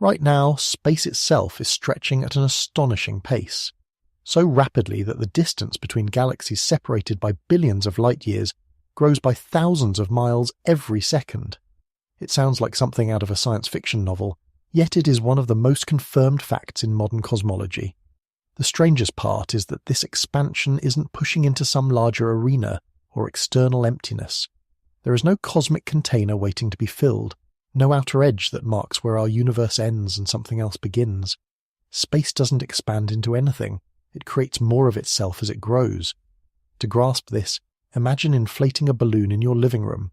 Right now, space itself is stretching at an astonishing pace, so rapidly that the distance between galaxies separated by billions of light years grows by thousands of miles every second. It sounds like something out of a science fiction novel, yet it is one of the most confirmed facts in modern cosmology. The strangest part is that this expansion isn't pushing into some larger arena or external emptiness. There is no cosmic container waiting to be filled, no outer edge that marks where our universe ends and something else begins. Space doesn't expand into anything, it creates more of itself as it grows. To grasp this, imagine inflating a balloon in your living room.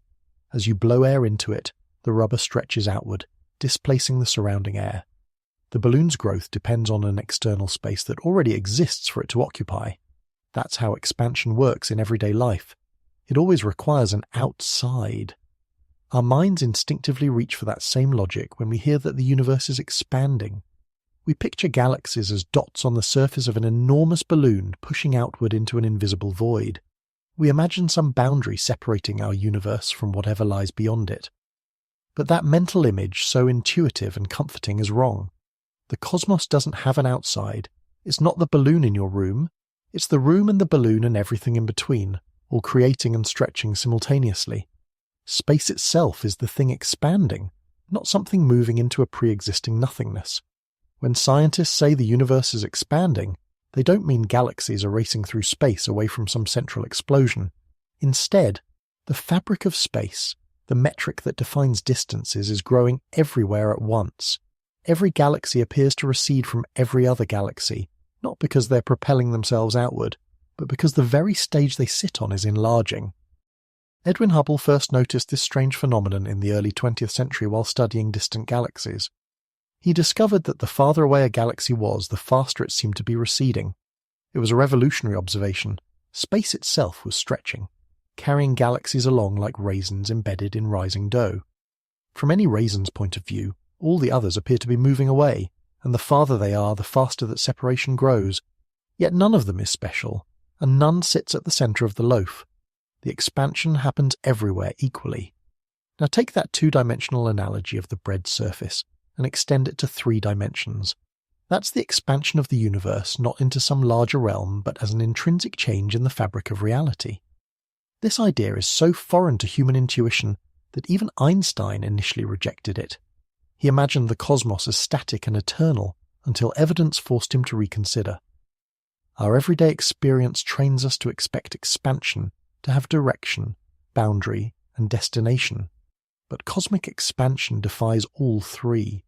As you blow air into it, the rubber stretches outward, displacing the surrounding air. The balloon's growth depends on an external space that already exists for it to occupy. That's how expansion works in everyday life. It always requires an outside. Our minds instinctively reach for that same logic when we hear that the universe is expanding. We picture galaxies as dots on the surface of an enormous balloon pushing outward into an invisible void. We imagine some boundary separating our universe from whatever lies beyond it. But that mental image, so intuitive and comforting, is wrong. The cosmos doesn't have an outside. It's not the balloon in your room. It's the room and the balloon and everything in between, all creating and stretching simultaneously. Space itself is the thing expanding, not something moving into a pre-existing nothingness. When scientists say the universe is expanding, they don't mean galaxies are racing through space away from some central explosion. Instead, the fabric of space, the metric that defines distances, is growing everywhere at once. Every galaxy appears to recede from every other galaxy, not because they're propelling themselves outward, but because the very stage they sit on is enlarging. Edwin Hubble first noticed this strange phenomenon in the early 20th century while studying distant galaxies. He discovered that the farther away a galaxy was, the faster it seemed to be receding. It was a revolutionary observation. Space itself was stretching, carrying galaxies along like raisins embedded in rising dough. From any raisin's point of view, all the others appear to be moving away, and the farther they are, the faster that separation grows. Yet none of them is special, and none sits at the centre of the loaf. The expansion happens everywhere equally. Now take that two-dimensional analogy of the bread surface and extend it to 3 dimensions. That's the expansion of the universe, not into some larger realm, but as an intrinsic change in the fabric of reality. This idea is so foreign to human intuition that even Einstein initially rejected it. He imagined the cosmos as static and eternal until evidence forced him to reconsider. Our everyday experience trains us to expect expansion, to have direction, boundary, and destination. But cosmic expansion defies all 3.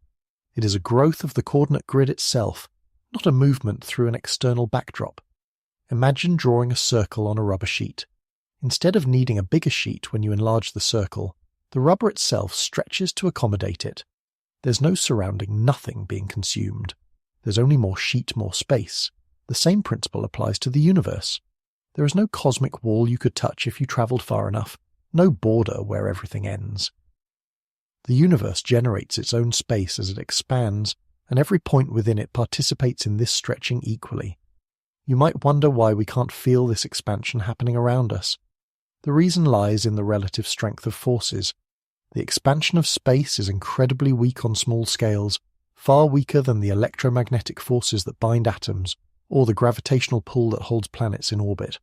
It is a growth of the coordinate grid itself, not a movement through an external backdrop. Imagine drawing a circle on a rubber sheet. Instead of needing a bigger sheet when you enlarge the circle, the rubber itself stretches to accommodate it. There's no surrounding nothing being consumed. There's only more sheet, more space. The same principle applies to the universe. There is no cosmic wall you could touch if you travelled far enough, no border where everything ends. The universe generates its own space as it expands, and every point within it participates in this stretching equally. You might wonder why we can't feel this expansion happening around us. The reason lies in the relative strength of forces. The expansion of space is incredibly weak on small scales, far weaker than the electromagnetic forces that bind atoms, or the gravitational pull that holds planets in orbit.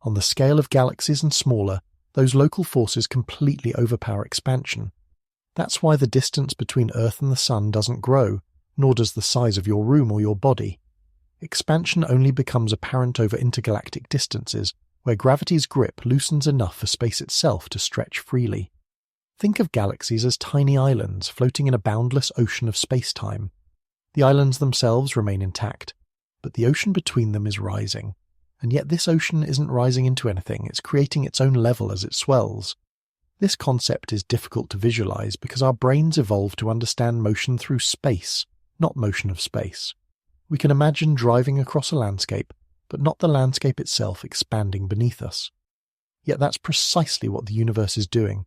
On the scale of galaxies and smaller, those local forces completely overpower expansion. That's why the distance between Earth and the Sun doesn't grow, nor does the size of your room or your body. Expansion only becomes apparent over intergalactic distances, where gravity's grip loosens enough for space itself to stretch freely. Think of galaxies as tiny islands floating in a boundless ocean of space-time. The islands themselves remain intact, but the ocean between them is rising. And yet this ocean isn't rising into anything, it's creating its own level as it swells. This concept is difficult to visualize because our brains evolved to understand motion through space, not motion of space. We can imagine driving across a landscape, but not the landscape itself expanding beneath us. Yet that's precisely what the universe is doing,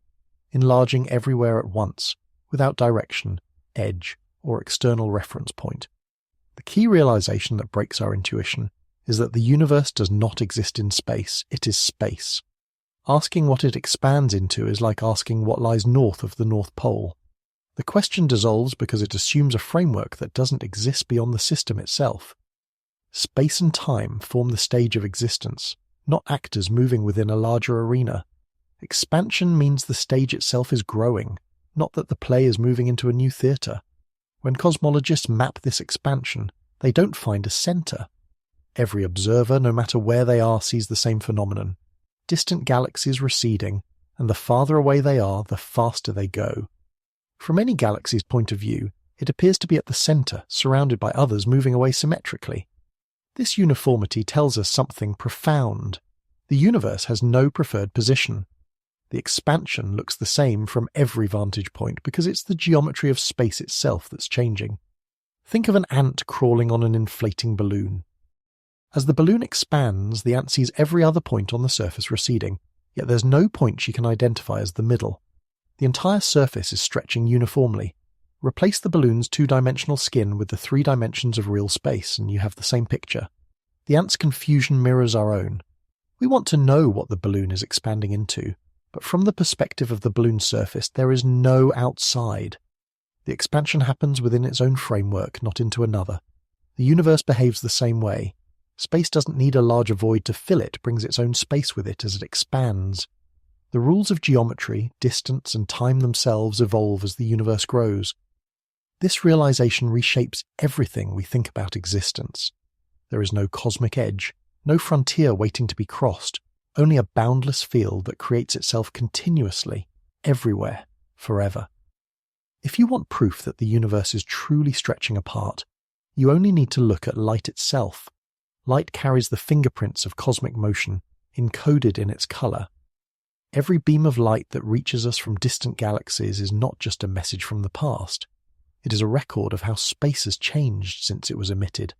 enlarging everywhere at once, without direction, edge, or external reference point. The key realization that breaks our intuition is that the universe does not exist in space, it is space. Asking what it expands into is like asking what lies north of the North Pole. The question dissolves because it assumes a framework that doesn't exist beyond the system itself. Space and time form the stage of existence, not actors moving within a larger arena. Expansion means the stage itself is growing, not that the play is moving into a new theatre. When cosmologists map this expansion, they don't find a centre. Every observer, no matter where they are, sees the same phenomenon. Distant galaxies receding, and the farther away they are, the faster they go. From any galaxy's point of view, it appears to be at the centre, surrounded by others moving away symmetrically. This uniformity tells us something profound. The universe has no preferred position. The expansion looks the same from every vantage point because it's the geometry of space itself that's changing. Think of an ant crawling on an inflating balloon. As the balloon expands, the ant sees every other point on the surface receding, yet there's no point she can identify as the middle. The entire surface is stretching uniformly. Replace the balloon's two-dimensional skin with the 3 dimensions of real space and you have the same picture. The ant's confusion mirrors our own. We want to know what the balloon is expanding into, but from the perspective of the balloon's surface, there is no outside. The expansion happens within its own framework, not into another. The universe behaves the same way. Space doesn't need a larger void to fill it, brings its own space with it as it expands. The rules of geometry, distance, and time themselves evolve as the universe grows. This realization reshapes everything we think about existence. There is no cosmic edge, no frontier waiting to be crossed, only a boundless field that creates itself continuously, everywhere, forever. If you want proof that the universe is truly stretching apart, you only need to look at light itself. Light carries the fingerprints of cosmic motion, encoded in its color. Every beam of light that reaches us from distant galaxies is not just a message from the past. It is a record of how space has changed since it was emitted.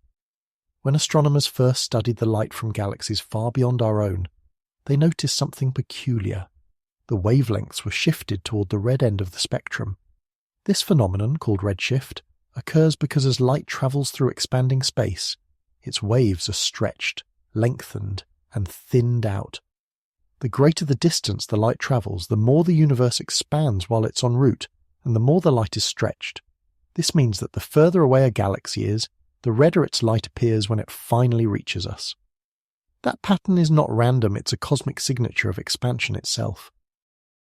When astronomers first studied the light from galaxies far beyond our own, they noticed something peculiar. The wavelengths were shifted toward the red end of the spectrum. This phenomenon, called redshift, occurs because as light travels through expanding space, its waves are stretched, lengthened, and thinned out. The greater the distance the light travels, the more the universe expands while it's en route, and the more the light is stretched. This means that the further away a galaxy is, the redder its light appears when it finally reaches us. That pattern is not random, it's a cosmic signature of expansion itself.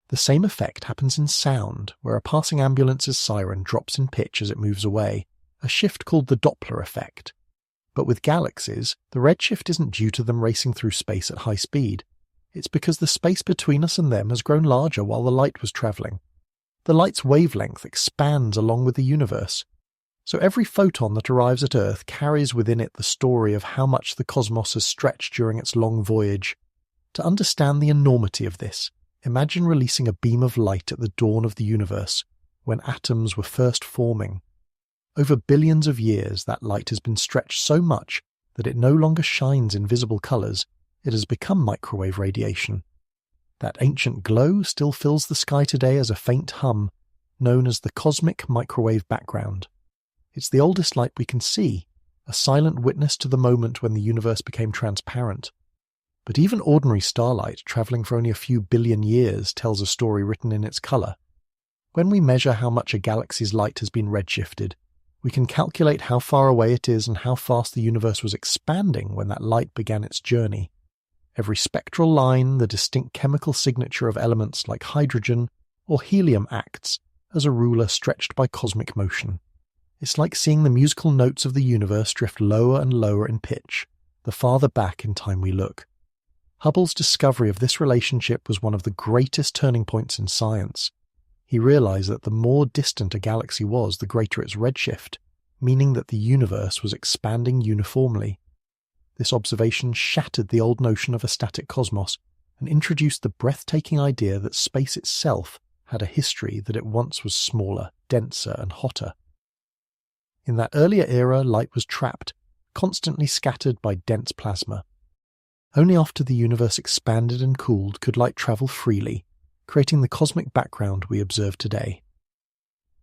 The same effect happens in sound, where a passing ambulance's siren drops in pitch as it moves away, a shift called the Doppler effect. But with galaxies, the redshift isn't due to them racing through space at high speed. It's because the space between us and them has grown larger while the light was travelling. The light's wavelength expands along with the universe. So every photon that arrives at Earth carries within it the story of how much the cosmos has stretched during its long voyage. To understand the enormity of this, imagine releasing a beam of light at the dawn of the universe, when atoms were first forming. Over billions of years, that light has been stretched so much that it no longer shines in visible colours. It has become microwave radiation. That ancient glow still fills the sky today as a faint hum, known as the cosmic microwave background. It's the oldest light we can see, a silent witness to the moment when the universe became transparent. But even ordinary starlight, travelling for only a few billion years, tells a story written in its colour. When we measure how much a galaxy's light has been redshifted, we can calculate how far away it is and how fast the universe was expanding when that light began its journey. Every spectral line, the distinct chemical signature of elements like hydrogen or helium, acts as a ruler stretched by cosmic motion. It's like seeing the musical notes of the universe drift lower and lower in pitch, the farther back in time we look. Hubble's discovery of this relationship was one of the greatest turning points in science. He realized that the more distant a galaxy was, the greater its redshift, meaning that the universe was expanding uniformly. This observation shattered the old notion of a static cosmos and introduced the breathtaking idea that space itself had a history, that it once was smaller, denser, and hotter. In that earlier era, light was trapped, constantly scattered by dense plasma. Only after the universe expanded and cooled could light travel freely, creating the cosmic background we observe today.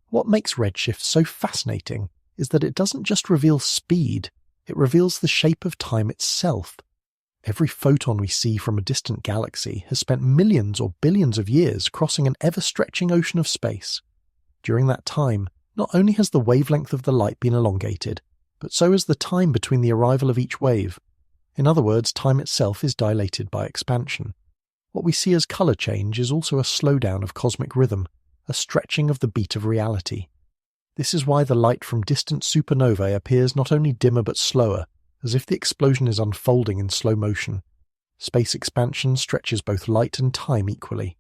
What makes redshift so fascinating is that it doesn't just reveal speed, it reveals the shape of time itself. Every photon we see from a distant galaxy has spent millions or billions of years crossing an ever-stretching ocean of space. During that time, not only has the wavelength of the light been elongated, but so is the time between the arrival of each wave. In other words, time itself is dilated by expansion. What we see as colour change is also a slowdown of cosmic rhythm, a stretching of the beat of reality. This is why the light from distant supernovae appears not only dimmer but slower, as if the explosion is unfolding in slow motion. Space expansion stretches both light and time equally.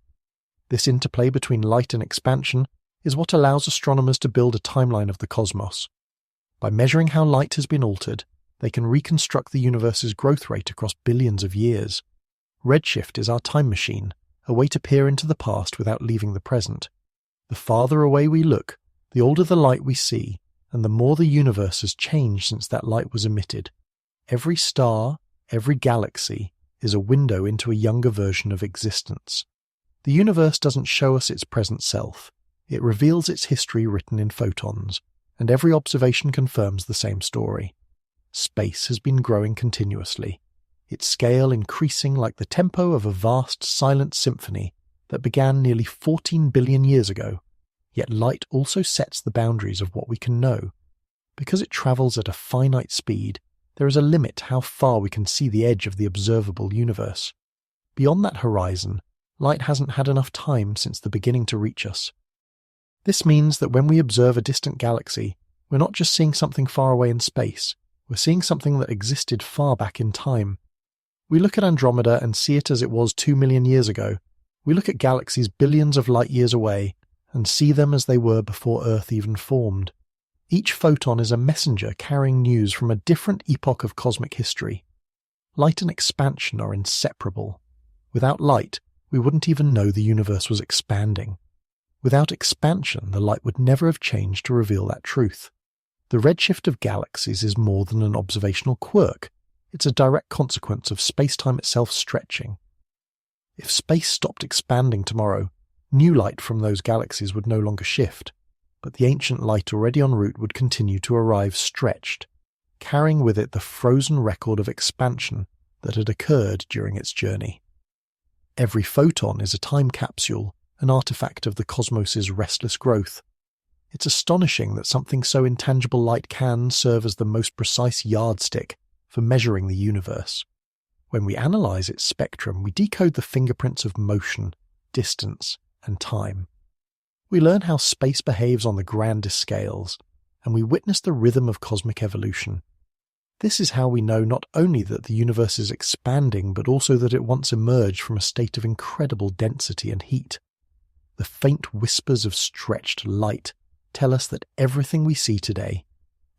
This interplay between light and expansion is what allows astronomers to build a timeline of the cosmos. By measuring how light has been altered, they can reconstruct the universe's growth rate across billions of years. Redshift is our time machine, a way to peer into the past without leaving the present. The farther away we look, the older the light we see, and the more the universe has changed since that light was emitted. Every star, every galaxy, is a window into a younger version of existence. The universe doesn't show us its present self. It reveals its history written in photons, and every observation confirms the same story. Space has been growing continuously, its scale increasing like the tempo of a vast, silent symphony that began nearly 14 billion years ago. Yet light also sets the boundaries of what we can know. Because it travels at a finite speed, there is a limit to how far we can see the edge of the observable universe. Beyond that horizon, light hasn't had enough time since the beginning to reach us. This means that when we observe a distant galaxy, we're not just seeing something far away in space, we're seeing something that existed far back in time. We look at Andromeda and see it as it was 2 million years ago. We look at galaxies billions of light years away and see them as they were before Earth even formed. Each photon is a messenger carrying news from a different epoch of cosmic history. Light and expansion are inseparable. Without light, we wouldn't even know the universe was expanding. Without expansion, the light would never have changed to reveal that truth. The redshift of galaxies is more than an observational quirk. It's a direct consequence of space-time itself stretching. If space stopped expanding tomorrow, new light from those galaxies would no longer shift, but the ancient light already en route would continue to arrive stretched, carrying with it the frozen record of expansion that had occurred during its journey. Every photon is a time capsule, an artifact of the cosmos's restless growth. It's astonishing that something so intangible light can serve as the most precise yardstick for measuring the universe. When we analyze its spectrum, we decode the fingerprints of motion, distance, and time. We learn how space behaves on the grandest scales, and we witness the rhythm of cosmic evolution. This is how we know not only that the universe is expanding, but also that it once emerged from a state of incredible density and heat. The faint whispers of stretched light tell us that everything we see today,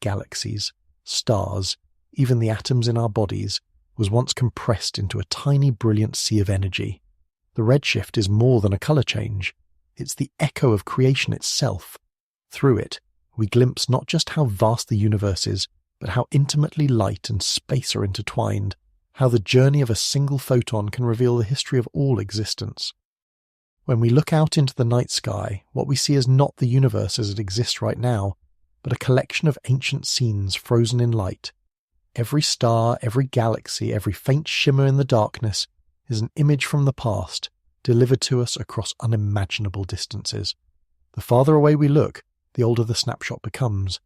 galaxies, stars, even the atoms in our bodies, was once compressed into a tiny brilliant sea of energy. The redshift is more than a colour change. It's the echo of creation itself. Through it, we glimpse not just how vast the universe is, but how intimately light and space are intertwined, how the journey of a single photon can reveal the history of all existence. When we look out into the night sky, what we see is not the universe as it exists right now, but a collection of ancient scenes frozen in light. Every star, every galaxy, every faint shimmer in the darkness is an image from the past, delivered to us across unimaginable distances. The farther away we look, the older the snapshot becomes.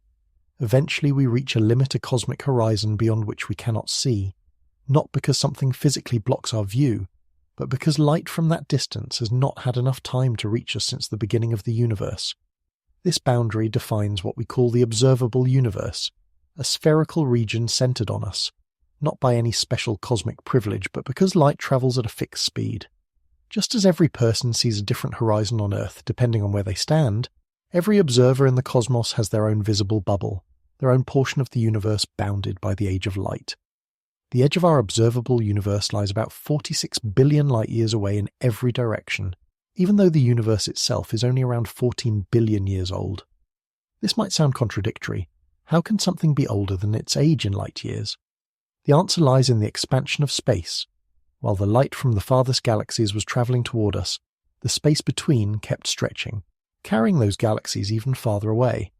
Eventually we reach a limit, a cosmic horizon beyond which we cannot see, not because something physically blocks our view, but because light from that distance has not had enough time to reach us since the beginning of the universe. This boundary defines what we call the observable universe, a spherical region centered on us, not by any special cosmic privilege, but because light travels at a fixed speed. Just as every person sees a different horizon on Earth depending on where they stand, every observer in the cosmos has their own visible bubble, their own portion of the universe bounded by the age of light. The edge of our observable universe lies about 46 billion light-years away in every direction, even though the universe itself is only around 14 billion years old. This might sound contradictory. How can something be older than its age in light-years? The answer lies in the expansion of space. While the light from the farthest galaxies was travelling toward us, the space between kept stretching, carrying those galaxies even farther away.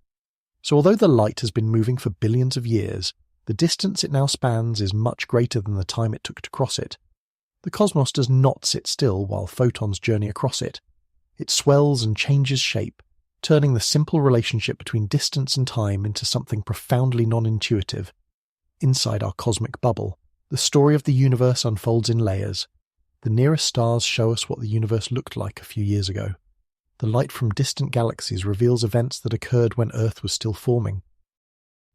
So although the light has been moving for billions of years, the distance it now spans is much greater than the time it took to cross it. The cosmos does not sit still while photons journey across it. It swells and changes shape, turning the simple relationship between distance and time into something profoundly non-intuitive. Inside our cosmic bubble, the story of the universe unfolds in layers. The nearest stars show us what the universe looked like a few years ago. The light from distant galaxies reveals events that occurred when Earth was still forming.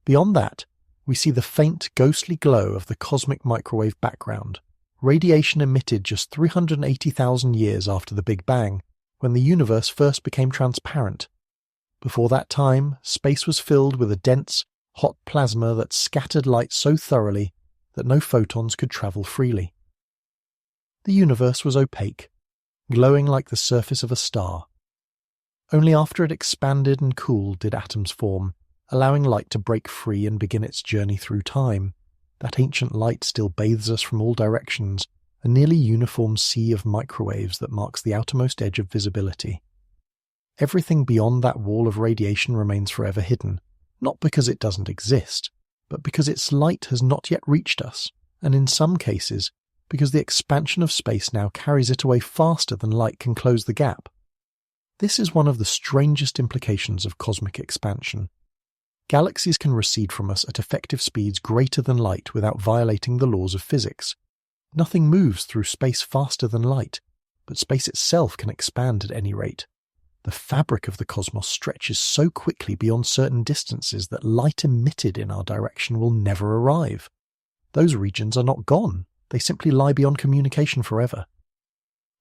Beyond that, we see the faint, ghostly glow of the cosmic microwave background, radiation emitted just 380,000 years after the Big Bang, when the universe first became transparent. Before that time, space was filled with a dense, hot plasma that scattered light so thoroughly that no photons could travel freely. The universe was opaque, glowing like the surface of a star. Only after it expanded and cooled did atoms form, allowing light to break free and begin its journey through time. That ancient light still bathes us from all directions, a nearly uniform sea of microwaves that marks the outermost edge of visibility. Everything beyond that wall of radiation remains forever hidden, not because it doesn't exist, but because its light has not yet reached us, and in some cases, because the expansion of space now carries it away faster than light can close the gap. This is one of the strangest implications of cosmic expansion. Galaxies can recede from us at effective speeds greater than light without violating the laws of physics. Nothing moves through space faster than light, but space itself can expand at any rate. The fabric of the cosmos stretches so quickly beyond certain distances that light emitted in our direction will never arrive. Those regions are not gone, they simply lie beyond communication forever.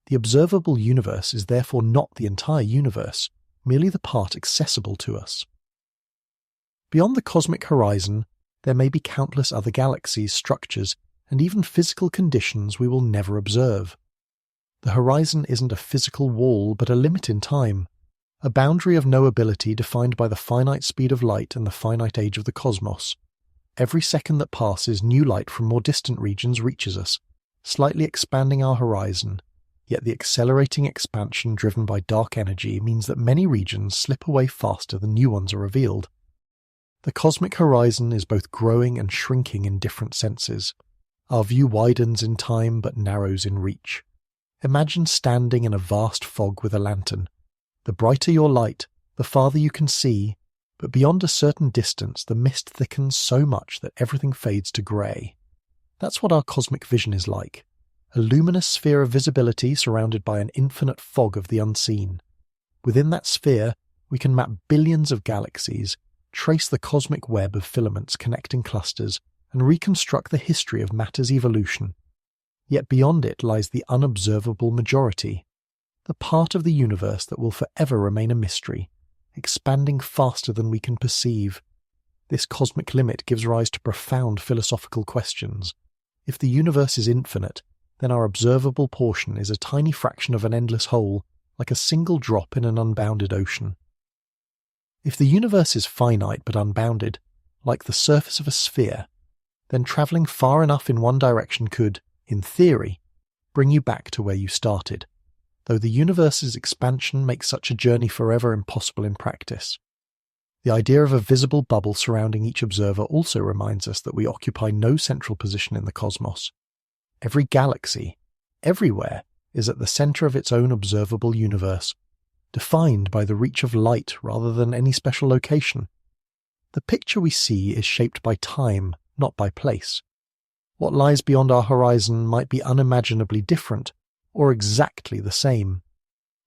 The observable universe is therefore not the entire universe, merely the part accessible to us. Beyond the cosmic horizon, there may be countless other galaxies, structures, and even physical conditions we will never observe. The horizon isn't a physical wall, but a limit in time, a boundary of knowability defined by the finite speed of light and the finite age of the cosmos. Every second that passes, new light from more distant regions reaches us, slightly expanding our horizon, yet the accelerating expansion driven by dark energy means that many regions slip away faster than new ones are revealed. The cosmic horizon is both growing and shrinking in different senses. Our view widens in time but narrows in reach. Imagine standing in a vast fog with a lantern. The brighter your light, the farther you can see, but beyond a certain distance the mist thickens so much that everything fades to grey. That's what our cosmic vision is like, a luminous sphere of visibility surrounded by an infinite fog of the unseen. Within that sphere, we can map billions of galaxies, trace the cosmic web of filaments connecting clusters, and reconstruct the history of matter's evolution. Yet beyond it lies the unobservable majority, the part of the universe that will forever remain a mystery, expanding faster than we can perceive. This cosmic limit gives rise to profound philosophical questions. If the universe is infinite, then our observable portion is a tiny fraction of an endless whole, like a single drop in an unbounded ocean. If the universe is finite but unbounded, like the surface of a sphere, then travelling far enough in one direction could, in theory, bring you back to where you started, though the universe's expansion makes such a journey forever impossible in practice. The idea of a visible bubble surrounding each observer also reminds us that we occupy no central position in the cosmos. Every galaxy, everywhere, is at the centre of its own observable universe, defined by the reach of light rather than any special location. The picture we see is shaped by time, not by place. What lies beyond our horizon might be unimaginably different, or exactly the same,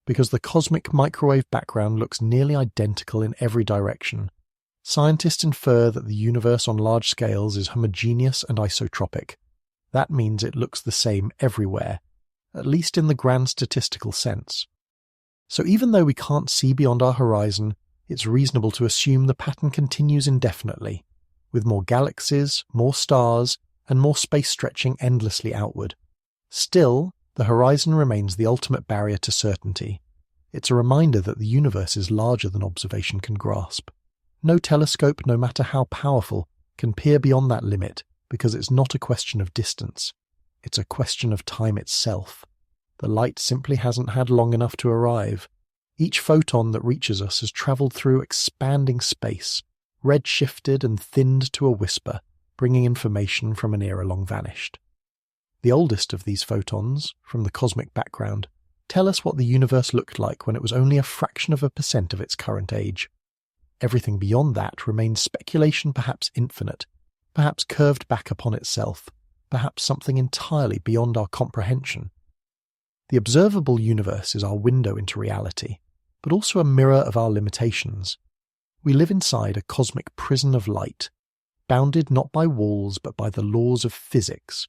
because the cosmic microwave background looks nearly identical in every direction. Scientists infer that the universe on large scales is homogeneous and isotropic. That means it looks the same everywhere, at least in the grand statistical sense. So even though we can't see beyond our horizon, it's reasonable to assume the pattern continues indefinitely, with more galaxies, more stars, and more space stretching endlessly outward. Still, the horizon remains the ultimate barrier to certainty. It's a reminder that the universe is larger than observation can grasp. No telescope, no matter how powerful, can peer beyond that limit, because it's not a question of distance. It's a question of time itself. The light simply hasn't had long enough to arrive. Each photon that reaches us has travelled through expanding space, red-shifted and thinned to a whisper, bringing information from an era long vanished. The oldest of these photons, from the cosmic background, tell us what the universe looked like when it was only a fraction of a percent of its current age. Everything beyond that remains speculation, perhaps infinite, perhaps curved back upon itself, perhaps something entirely beyond our comprehension. The observable universe is our window into reality, but also a mirror of our limitations. We live inside a cosmic prison of light, bounded not by walls but by the laws of physics.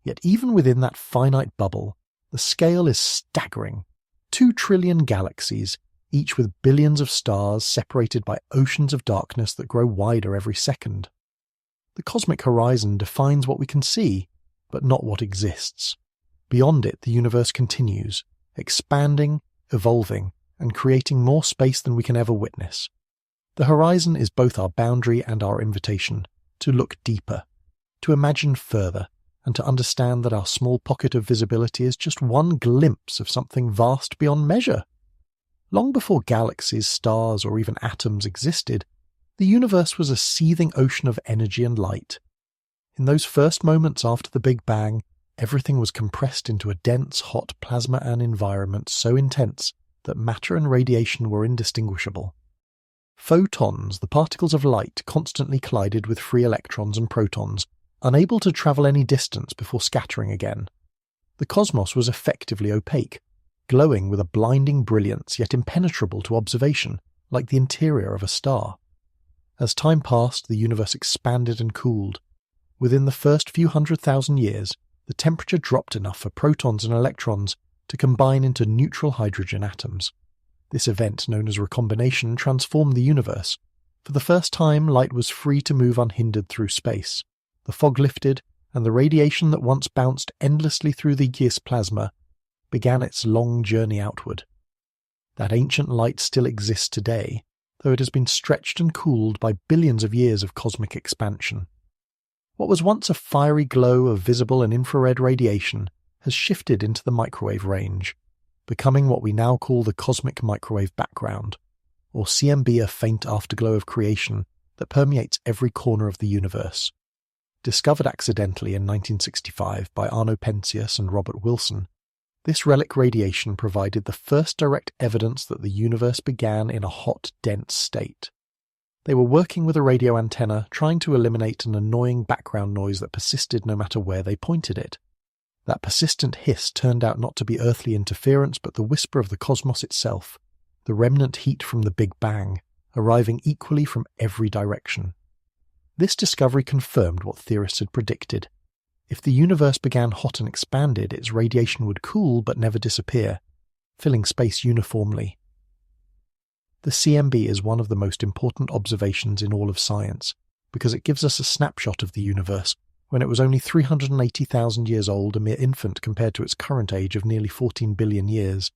Yet even within that finite bubble, the scale is staggering. 2 trillion galaxies, each with billions of stars separated by oceans of darkness that grow wider every second. The cosmic horizon defines what we can see, but not what exists. Beyond it, the universe continues, expanding, evolving, and creating more space than we can ever witness. The horizon is both our boundary and our invitation to look deeper, to imagine further, and to understand that our small pocket of visibility is just one glimpse of something vast beyond measure. Long before galaxies, stars, or even atoms existed, the universe was a seething ocean of energy and light. In those first moments after the Big Bang, everything was compressed into a dense, hot plasma-an environment so intense that matter and radiation were indistinguishable. Photons, the particles of light, constantly collided with free electrons and protons, unable to travel any distance before scattering again. The cosmos was effectively opaque, glowing with a blinding brilliance yet impenetrable to observation, like the interior of a star. As time passed, the universe expanded and cooled. Within the first few 100,000 years, the temperature dropped enough for protons and electrons to combine into neutral hydrogen atoms. This event, known as recombination, transformed the universe. For the first time, light was free to move unhindered through space. The fog lifted, and the radiation that once bounced endlessly through the gas plasma began its long journey outward. That ancient light still exists today, though it has been stretched and cooled by billions of years of cosmic expansion. What was once a fiery glow of visible and infrared radiation has shifted into the microwave range, becoming what we now call the cosmic microwave background, or CMB, a faint afterglow of creation that permeates every corner of the universe. Discovered accidentally in 1965 by Arno Penzias and Robert Wilson, this relic radiation provided the first direct evidence that the universe began in a hot, dense state. They were working with a radio antenna, trying to eliminate an annoying background noise that persisted no matter where they pointed it. That persistent hiss turned out not to be earthly interference but the whisper of the cosmos itself, the remnant heat from the Big Bang, arriving equally from every direction. This discovery confirmed what theorists had predicted. If the universe began hot and expanded, its radiation would cool but never disappear, filling space uniformly. The CMB is one of the most important observations in all of science, because it gives us a snapshot of the universe when it was only 380,000 years old, a mere infant compared to its current age of nearly 14 billion years.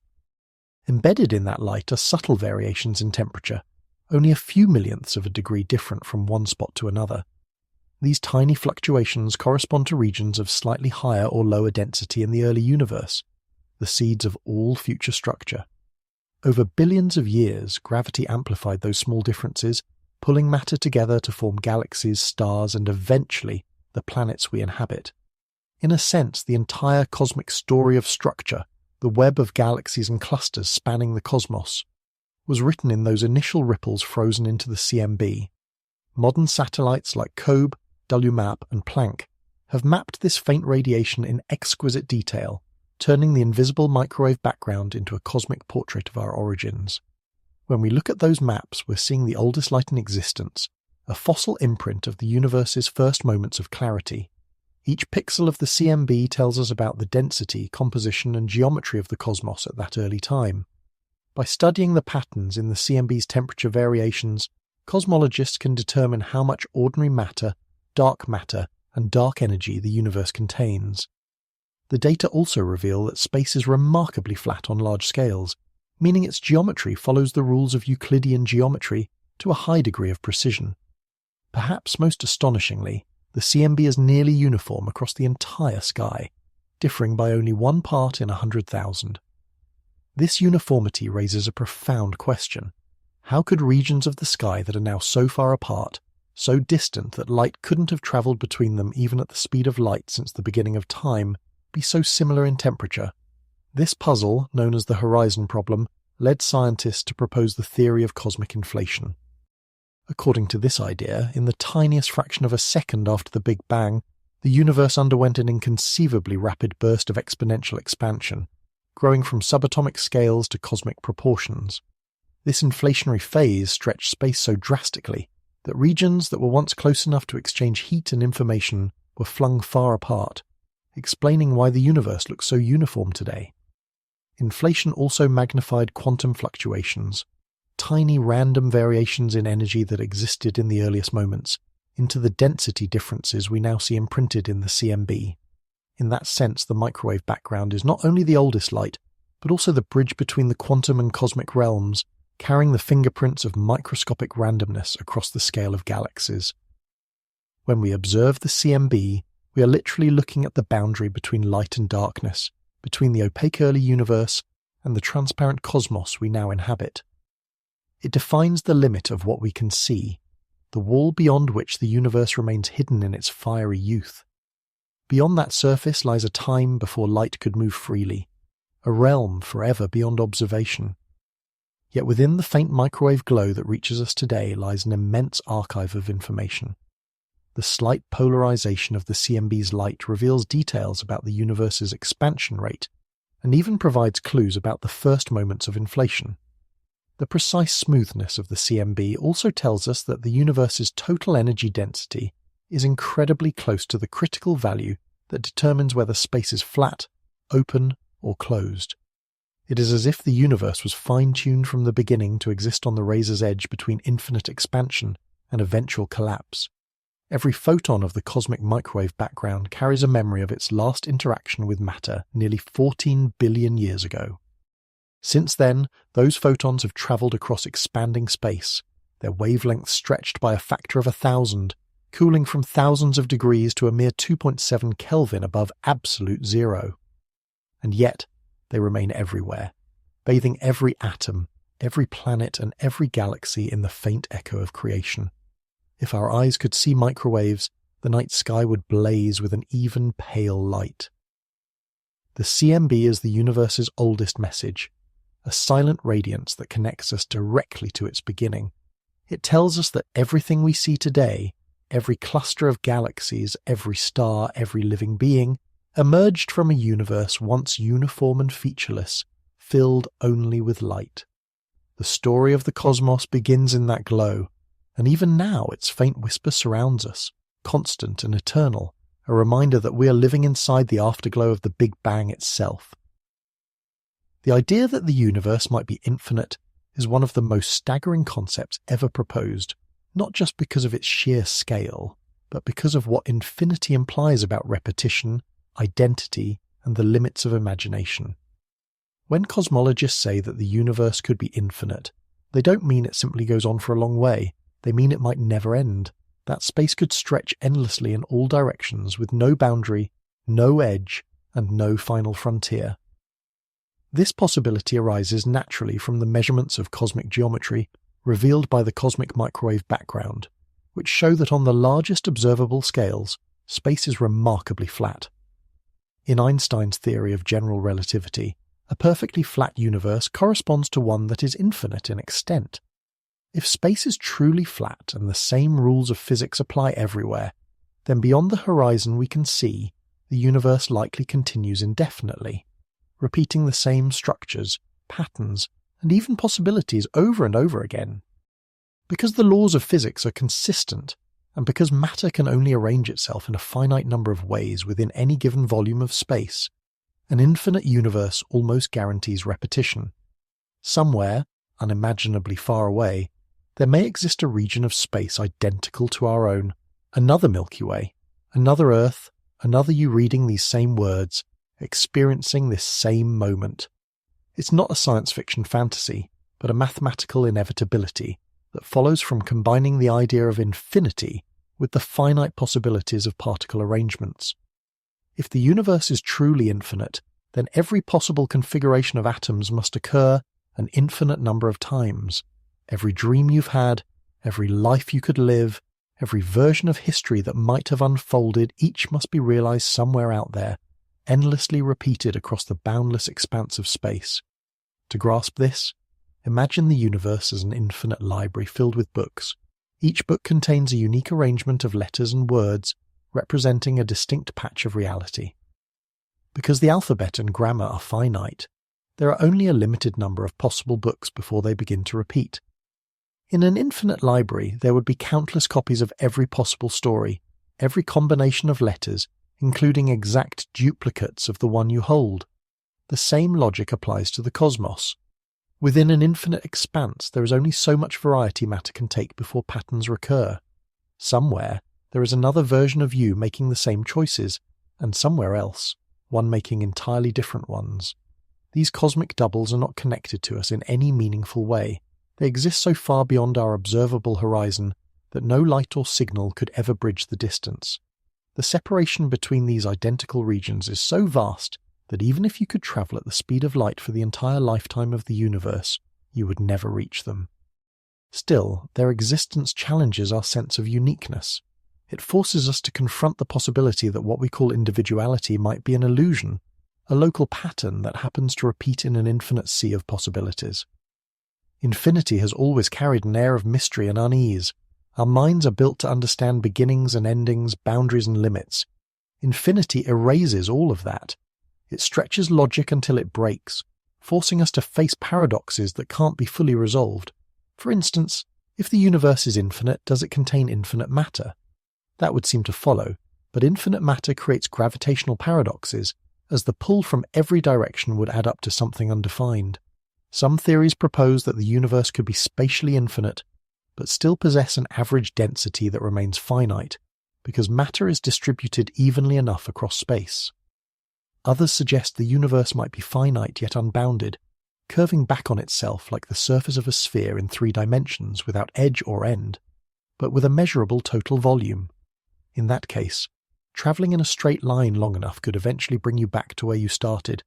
Embedded in that light are subtle variations in temperature, only a few millionths of a degree different from one spot to another. These tiny fluctuations correspond to regions of slightly higher or lower density in the early universe, the seeds of all future structure. Over billions of years, gravity amplified those small differences, pulling matter together to form galaxies, stars, and eventually the planets we inhabit. In a sense, the entire cosmic story of structure, the web of galaxies and clusters spanning the cosmos, was written in those initial ripples frozen into the CMB. Modern satellites like COBE, WMAP, and Planck have mapped this faint radiation in exquisite detail, turning the invisible microwave background into a cosmic portrait of our origins. When we look at those maps, we're seeing the oldest light in existence, a fossil imprint of the universe's first moments of clarity. Each pixel of the CMB tells us about the density, composition, and geometry of the cosmos at that early time. By studying the patterns in the CMB's temperature variations, cosmologists can determine how much ordinary matter, and dark energy the universe contains. The data also reveal that space is remarkably flat on large scales, meaning its geometry follows the rules of Euclidean geometry to a high degree of precision. Perhaps most astonishingly, the CMB is nearly uniform across the entire sky, differing by only 1 part in 100,000. This uniformity raises a profound question. How could regions of the sky that are now so far apart, so distant that light couldn't have travelled between them even at the speed of light since the beginning of time, be so similar in temperature? This puzzle, known as the horizon problem, led scientists to propose the theory of cosmic inflation. According to this idea, in the tiniest fraction of a second after the Big Bang, the universe underwent an inconceivably rapid burst of exponential expansion, growing from subatomic scales to cosmic proportions. This inflationary phase stretched space so drastically that regions that were once close enough to exchange heat and information were flung far apart, explaining why the universe looks so uniform today. Inflation also magnified quantum fluctuations, tiny random variations in energy that existed in the earliest moments, into the density differences we now see imprinted in the CMB. In that sense, the microwave background is not only the oldest light, but also the bridge between the quantum and cosmic realms, carrying the fingerprints of microscopic randomness across the scale of galaxies. When we observe the CMB, we are literally looking at the boundary between light and darkness, between the opaque early universe and the transparent cosmos we now inhabit. It defines the limit of what we can see, the wall beyond which the universe remains hidden in its fiery youth. Beyond that surface lies a time before light could move freely, a realm forever beyond observation. Yet within the faint microwave glow that reaches us today lies an immense archive of information. The slight polarization of the CMB's light reveals details about the universe's expansion rate, and even provides clues about the first moments of inflation. The precise smoothness of the CMB also tells us that the universe's total energy density is incredibly close to the critical value that determines whether space is flat, open, or closed. It is as if the universe was fine-tuned from the beginning to exist on the razor's edge between infinite expansion and eventual collapse. Every photon of the cosmic microwave background carries a memory of its last interaction with matter nearly 14 billion years ago. Since then, those photons have travelled across expanding space, their wavelengths stretched by a factor of 1,000, cooling from thousands of degrees to a mere 2.7 Kelvin above absolute zero. And yet, they remain everywhere, bathing every atom, every planet and every galaxy in the faint echo of creation. If our eyes could see microwaves, the night sky would blaze with an even pale light. The CMB is the universe's oldest message, a silent radiance that connects us directly to its beginning. It tells us that everything we see today, every cluster of galaxies, every star, every living being, emerged from a universe once uniform and featureless, filled only with light. The story of the cosmos begins in that glow, and even now its faint whisper surrounds us, constant and eternal, a reminder that we are living inside the afterglow of the Big Bang itself. The idea that the universe might be infinite is one of the most staggering concepts ever proposed, not just because of its sheer scale, but because of what infinity implies about repetition, identity, and the limits of imagination. When cosmologists say that the universe could be infinite, they don't mean it simply goes on for a long way. They mean it might never end, that space could stretch endlessly in all directions with no boundary, no edge, and no final frontier. This possibility arises naturally from the measurements of cosmic geometry revealed by the cosmic microwave background, which show that on the largest observable scales, space is remarkably flat. In Einstein's theory of general relativity, a perfectly flat universe corresponds to one that is infinite in extent. If space is truly flat and the same rules of physics apply everywhere, then beyond the horizon we can see, the universe likely continues indefinitely, repeating the same structures, patterns, and even possibilities over and over again. Because the laws of physics are consistent, and because matter can only arrange itself in a finite number of ways within any given volume of space, an infinite universe almost guarantees repetition. Somewhere, unimaginably far away, there may exist a region of space identical to our own, another Milky Way, another Earth, another you reading these same words, experiencing this same moment. It's not a science fiction fantasy, but a mathematical inevitability that follows from combining the idea of infinity with the finite possibilities of particle arrangements. If the universe is truly infinite, then every possible configuration of atoms must occur an infinite number of times. Every dream you've had, every life you could live, every version of history that might have unfolded, each must be realized somewhere out there, endlessly repeated across the boundless expanse of space. To grasp this, imagine the universe as an infinite library filled with books. Each book contains a unique arrangement of letters and words representing a distinct patch of reality. Because the alphabet and grammar are finite, there are only a limited number of possible books before they begin to repeat. In an infinite library, there would be countless copies of every possible story, every combination of letters, including exact duplicates of the one you hold. The same logic applies to the cosmos. Within an infinite expanse, there is only so much variety matter can take before patterns recur. Somewhere, there is another version of you making the same choices, and somewhere else, one making entirely different ones. These cosmic doubles are not connected to us in any meaningful way. They exist so far beyond our observable horizon that no light or signal could ever bridge the distance. The separation between these identical regions is so vast that even if you could travel at the speed of light for the entire lifetime of the universe, you would never reach them. Still, their existence challenges our sense of uniqueness. It forces us to confront the possibility that what we call individuality might be an illusion, a local pattern that happens to repeat in an infinite sea of possibilities. Infinity has always carried an air of mystery and unease. Our minds are built to understand beginnings and endings, boundaries and limits. Infinity erases all of that. It stretches logic until it breaks, forcing us to face paradoxes that can't be fully resolved. For instance, if the universe is infinite, does it contain infinite matter? That would seem to follow, but infinite matter creates gravitational paradoxes, as the pull from every direction would add up to something undefined. Some theories propose that the universe could be spatially infinite, but still possess an average density that remains finite, because matter is distributed evenly enough across space. Others suggest the universe might be finite yet unbounded, curving back on itself like the surface of a sphere in 3 dimensions without edge or end, but with a measurable total volume. In that case, travelling in a straight line long enough could eventually bring you back to where you started,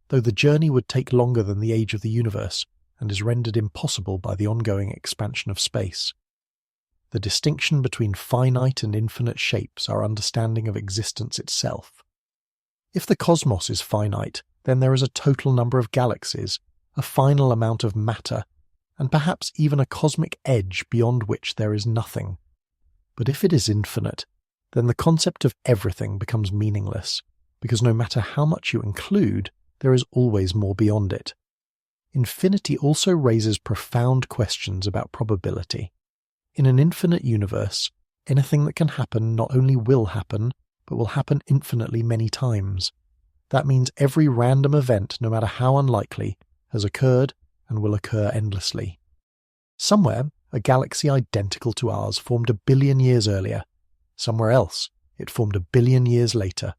though the journey would take longer than the age of the universe and is rendered impossible by the ongoing expansion of space. The distinction between finite and infinite shapes our understanding of existence itself. If the cosmos is finite, then there is a total number of galaxies, a final amount of matter, and perhaps even a cosmic edge beyond which there is nothing. But if it is infinite, then the concept of everything becomes meaningless, because no matter how much you include, there is always more beyond it. Infinity also raises profound questions about probability. In an infinite universe, anything that can happen not only will happen, but will happen infinitely many times. That means every random event, no matter how unlikely, has occurred and will occur endlessly. Somewhere, a galaxy identical to ours formed 1 billion years earlier. Somewhere else, it formed 1 billion years later.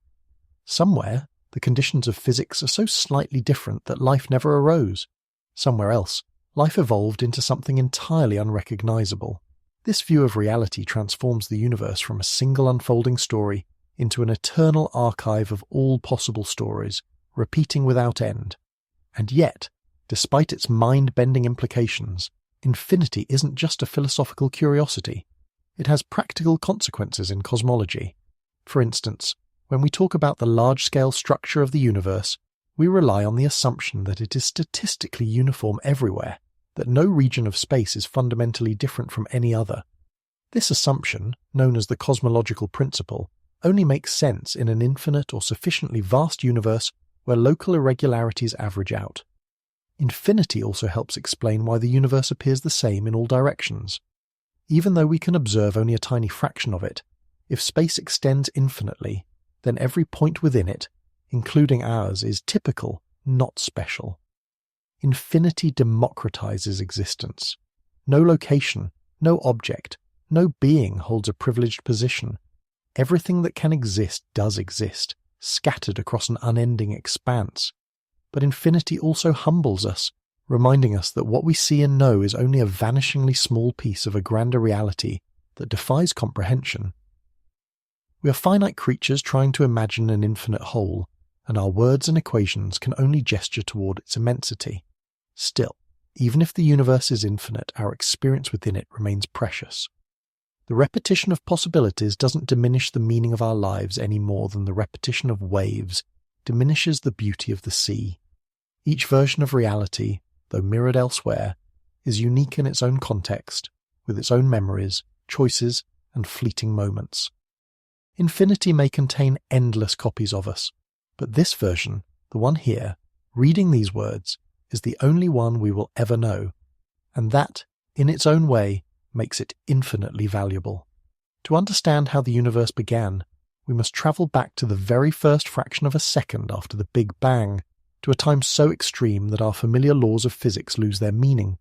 Somewhere, the conditions of physics are so slightly different that life never arose. Somewhere else, life evolved into something entirely unrecognizable. This view of reality transforms the universe from a single unfolding story into an eternal archive of all possible stories, repeating without end. And yet, despite its mind-bending implications, infinity isn't just a philosophical curiosity. It has practical consequences in cosmology. For instance, when we talk about the large-scale structure of the universe, we rely on the assumption that it is statistically uniform everywhere, that no region of space is fundamentally different from any other. This assumption, known as the cosmological principle, only makes sense in an infinite or sufficiently vast universe where local irregularities average out. Infinity also helps explain why the universe appears the same in all directions. Even though we can observe only a tiny fraction of it, if space extends infinitely, then every point within it, including ours, is typical, not special. Infinity democratizes existence. No location, no object, no being holds a privileged position. Everything that can exist does exist, scattered across an unending expanse. But infinity also humbles us, reminding us that what we see and know is only a vanishingly small piece of a grander reality that defies comprehension. We are finite creatures trying to imagine an infinite whole, and our words and equations can only gesture toward its immensity. Still, even if the universe is infinite, our experience within it remains precious. The repetition of possibilities doesn't diminish the meaning of our lives any more than the repetition of waves, diminishes the beauty of the sea. Each version of reality, though mirrored elsewhere, is unique in its own context, with its own memories, choices, and fleeting moments. Infinity may contain endless copies of us, but this version, the one here, reading these words, is the only one we will ever know, and that, in its own way, makes it infinitely valuable. To understand how the universe began, we must travel back to the very first fraction of a second after the Big Bang, to a time so extreme that our familiar laws of physics lose their meaning.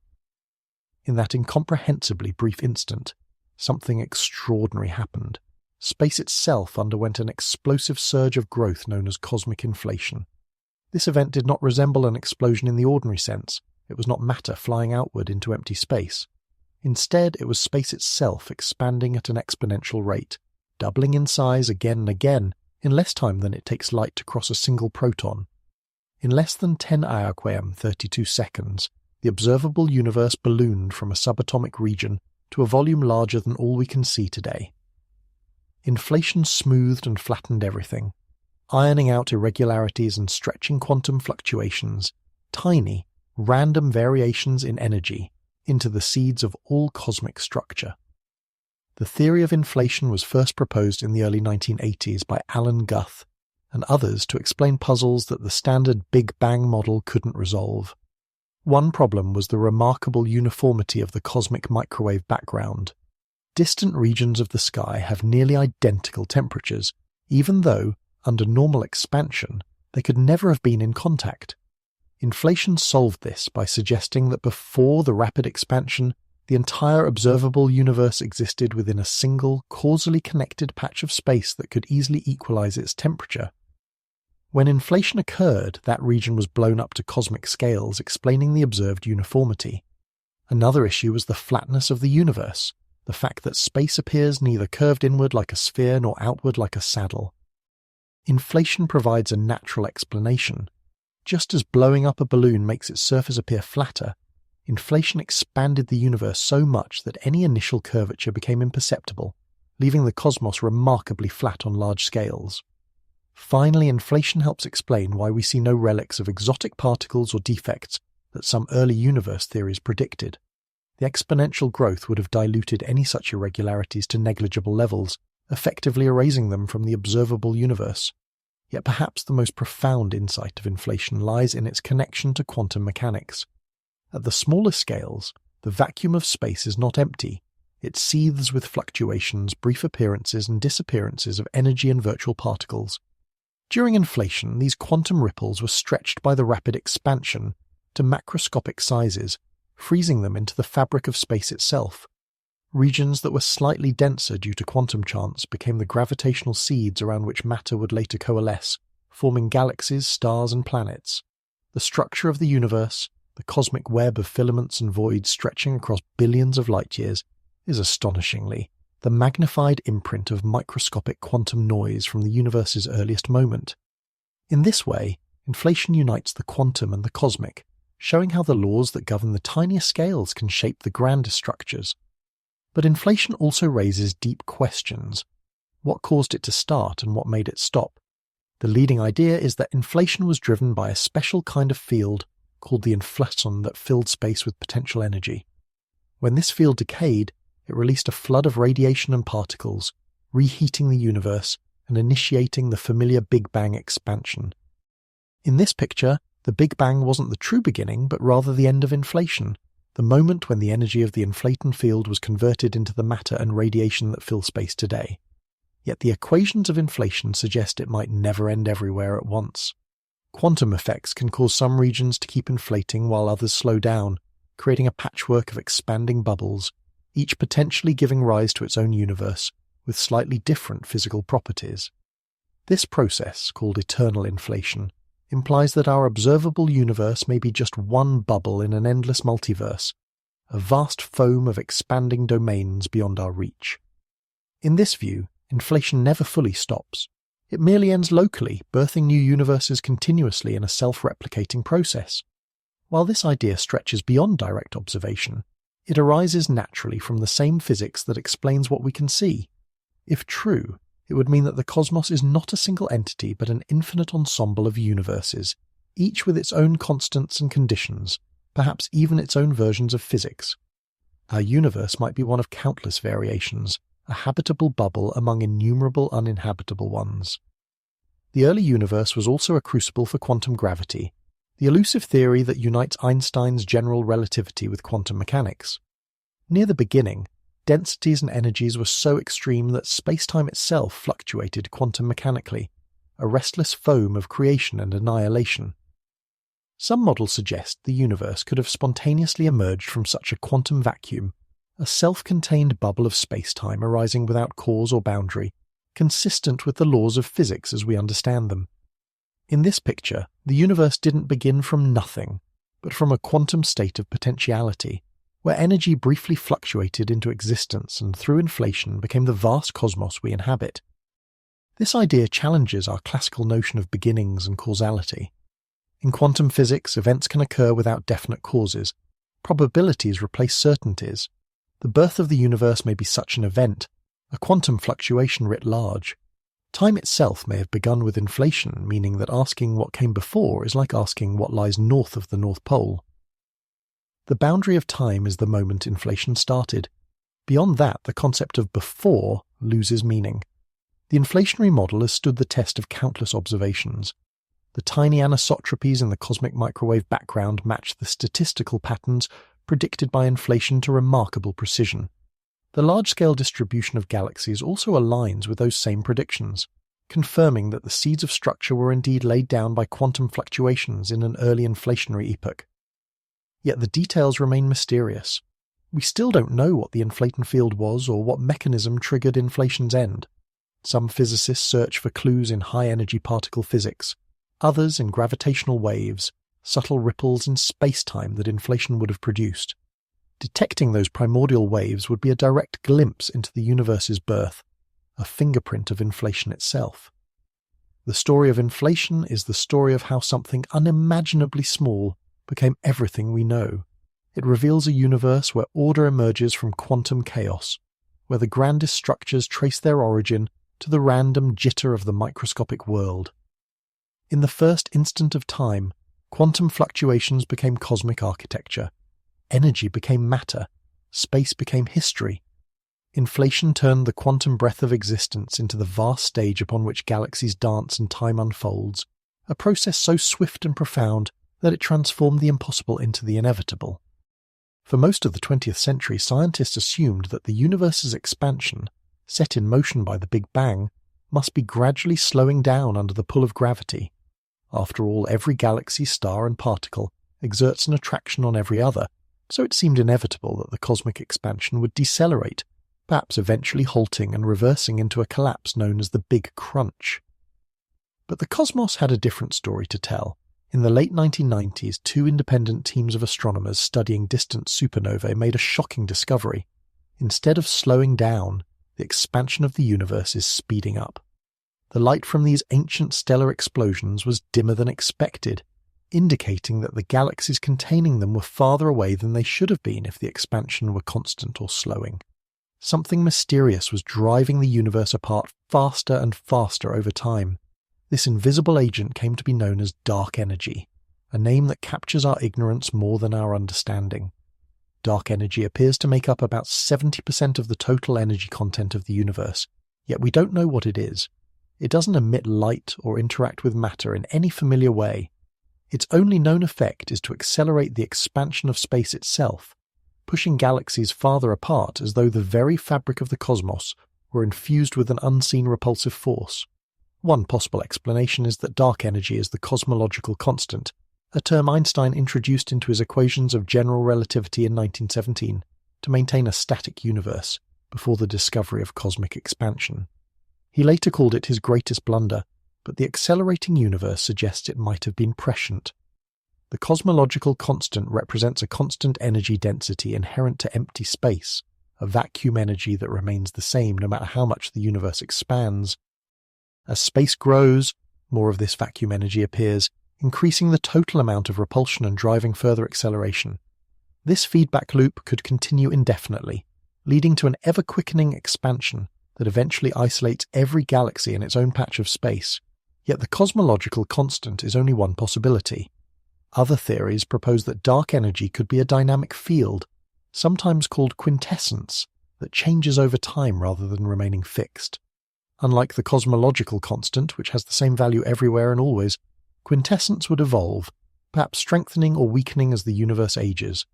In that incomprehensibly brief instant, something extraordinary happened. Space itself underwent an explosive surge of growth known as cosmic inflation. This event did not resemble an explosion in the ordinary sense. It was not matter flying outward into empty space. Instead, it was space itself expanding at an exponential rate, doubling in size again and again in less time than it takes light to cross a single proton. In less than 10 Iaquem 32 seconds, the observable universe ballooned from a subatomic region to a volume larger than all we can see today. Inflation smoothed and flattened everything, ironing out irregularities and stretching quantum fluctuations, tiny, random variations in energy, into the seeds of all cosmic structure. The theory of inflation was first proposed in the early 1980s by Alan Guth and others to explain puzzles that the standard Big Bang model couldn't resolve. One problem was the remarkable uniformity of the cosmic microwave background. Distant regions of the sky have nearly identical temperatures, even though, under normal expansion, they could never have been in contact. Inflation solved this by suggesting that before the rapid expansion, the entire observable universe existed within a single, causally connected patch of space that could easily equalize its temperature. When inflation occurred, that region was blown up to cosmic scales, explaining the observed uniformity. Another issue was the flatness of the universe, the fact that space appears neither curved inward like a sphere nor outward like a saddle. Inflation provides a natural explanation. Just as blowing up a balloon makes its surface appear flatter, inflation expanded the universe so much that any initial curvature became imperceptible, leaving the cosmos remarkably flat on large scales. Finally, inflation helps explain why we see no relics of exotic particles or defects that some early universe theories predicted. The exponential growth would have diluted any such irregularities to negligible levels, effectively erasing them from the observable universe. Yet perhaps the most profound insight of inflation lies in its connection to quantum mechanics. At the smaller scales, the vacuum of space is not empty. It seethes with fluctuations, brief appearances and disappearances of energy and virtual particles. During inflation, these quantum ripples were stretched by the rapid expansion to macroscopic sizes, freezing them into the fabric of space itself. Regions that were slightly denser due to quantum chance became the gravitational seeds around which matter would later coalesce, forming galaxies, stars, and planets. The structure of the universe, the cosmic web of filaments and voids stretching across billions of light-years, is astonishingly the magnified imprint of microscopic quantum noise from the universe's earliest moment. In this way, inflation unites the quantum and the cosmic, showing how the laws that govern the tiniest scales can shape the grandest structures. But inflation also raises deep questions. What caused it to start and what made it stop? The leading idea is that inflation was driven by a special kind of field called the inflaton that filled space with potential energy. When this field decayed, it released a flood of radiation and particles, reheating the universe and initiating the familiar Big Bang expansion. In this picture, the Big Bang wasn't the true beginning, but rather the end of inflation, the moment when the energy of the inflaton field was converted into the matter and radiation that fill space today. Yet the equations of inflation suggest it might never end everywhere at once. Quantum effects can cause some regions to keep inflating while others slow down, creating a patchwork of expanding bubbles, each potentially giving rise to its own universe, with slightly different physical properties. This process, called eternal inflation, implies that our observable universe may be just one bubble in an endless multiverse, a vast foam of expanding domains beyond our reach. In this view, inflation never fully stops. It merely ends locally, birthing new universes continuously in a self-replicating process. While this idea stretches beyond direct observation, it arises naturally from the same physics that explains what we can see. If true, It would mean that the cosmos is not a single entity but an infinite ensemble of universes, each with its own constants and conditions, perhaps even its own versions of physics. Our universe might be one of countless variations, a habitable bubble among innumerable uninhabitable ones. The early universe was also a crucible for quantum gravity, the elusive theory that unites Einstein's general relativity with quantum mechanics. Near the beginning, densities and energies were so extreme that space-time itself fluctuated quantum mechanically, a restless foam of creation and annihilation. Some models suggest the universe could have spontaneously emerged from such a quantum vacuum, a self-contained bubble of space-time arising without cause or boundary, consistent with the laws of physics as we understand them. In this picture, the universe didn't begin from nothing, but from a quantum state of potentiality, where energy briefly fluctuated into existence and through inflation became the vast cosmos we inhabit. This idea challenges our classical notion of beginnings and causality. In quantum physics, events can occur without definite causes. Probabilities replace certainties. The birth of the universe may be such an event, a quantum fluctuation writ large. Time itself may have begun with inflation, meaning that asking what came before is like asking what lies north of the North Pole. The boundary of time is the moment inflation started. Beyond that, the concept of before loses meaning. The inflationary model has stood the test of countless observations. The tiny anisotropies in the cosmic microwave background match the statistical patterns predicted by inflation to remarkable precision. The large-scale distribution of galaxies also aligns with those same predictions, confirming that the seeds of structure were indeed laid down by quantum fluctuations in an early inflationary epoch. Yet the details remain mysterious. We still don't know what the inflaton field was or what mechanism triggered inflation's end. Some physicists search for clues in high-energy particle physics, others in gravitational waves, subtle ripples in space-time that inflation would have produced. Detecting those primordial waves would be a direct glimpse into the universe's birth, a fingerprint of inflation itself. The story of inflation is the story of how something unimaginably small became everything we know. It reveals a universe where order emerges from quantum chaos, where the grandest structures trace their origin to the random jitter of the microscopic world. In the first instant of time, quantum fluctuations became cosmic architecture. Energy became matter. Space became history. Inflation turned the quantum breath of existence into the vast stage upon which galaxies dance and time unfolds, a process so swift and profound that it transformed the impossible into the inevitable. For most of the 20th century, scientists assumed that the universe's expansion, set in motion by the Big Bang, must be gradually slowing down under the pull of gravity. After all, every galaxy, star and particle exerts an attraction on every other, so it seemed inevitable that the cosmic expansion would decelerate, perhaps eventually halting and reversing into a collapse known as the Big Crunch. But the cosmos had a different story to tell. In the late 1990s, two independent teams of astronomers studying distant supernovae made a shocking discovery. Instead of slowing down, the expansion of the universe is speeding up. The light from these ancient stellar explosions was dimmer than expected, indicating that the galaxies containing them were farther away than they should have been if the expansion were constant or slowing. Something mysterious was driving the universe apart faster and faster over time. This invisible agent came to be known as dark energy, a name that captures our ignorance more than our understanding. Dark energy appears to make up about 70% of the total energy content of the universe, yet we don't know what it is. It doesn't emit light or interact with matter in any familiar way. Its only known effect is to accelerate the expansion of space itself, pushing galaxies farther apart as though the very fabric of the cosmos were infused with an unseen repulsive force. One possible explanation is that dark energy is the cosmological constant, a term Einstein introduced into his equations of general relativity in 1917 to maintain a static universe before the discovery of cosmic expansion. He later called it his greatest blunder, but the accelerating universe suggests it might have been prescient. The cosmological constant represents a constant energy density inherent to empty space, a vacuum energy that remains the same no matter how much the universe expands. As space grows, more of this vacuum energy appears, increasing the total amount of repulsion and driving further acceleration. This feedback loop could continue indefinitely, leading to an ever-quickening expansion that eventually isolates every galaxy in its own patch of space, yet the cosmological constant is only one possibility. Other theories propose that dark energy could be a dynamic field, sometimes called quintessence, that changes over time rather than remaining fixed. Unlike the cosmological constant, which has the same value everywhere and always, quintessence would evolve, perhaps strengthening or weakening as the universe ages.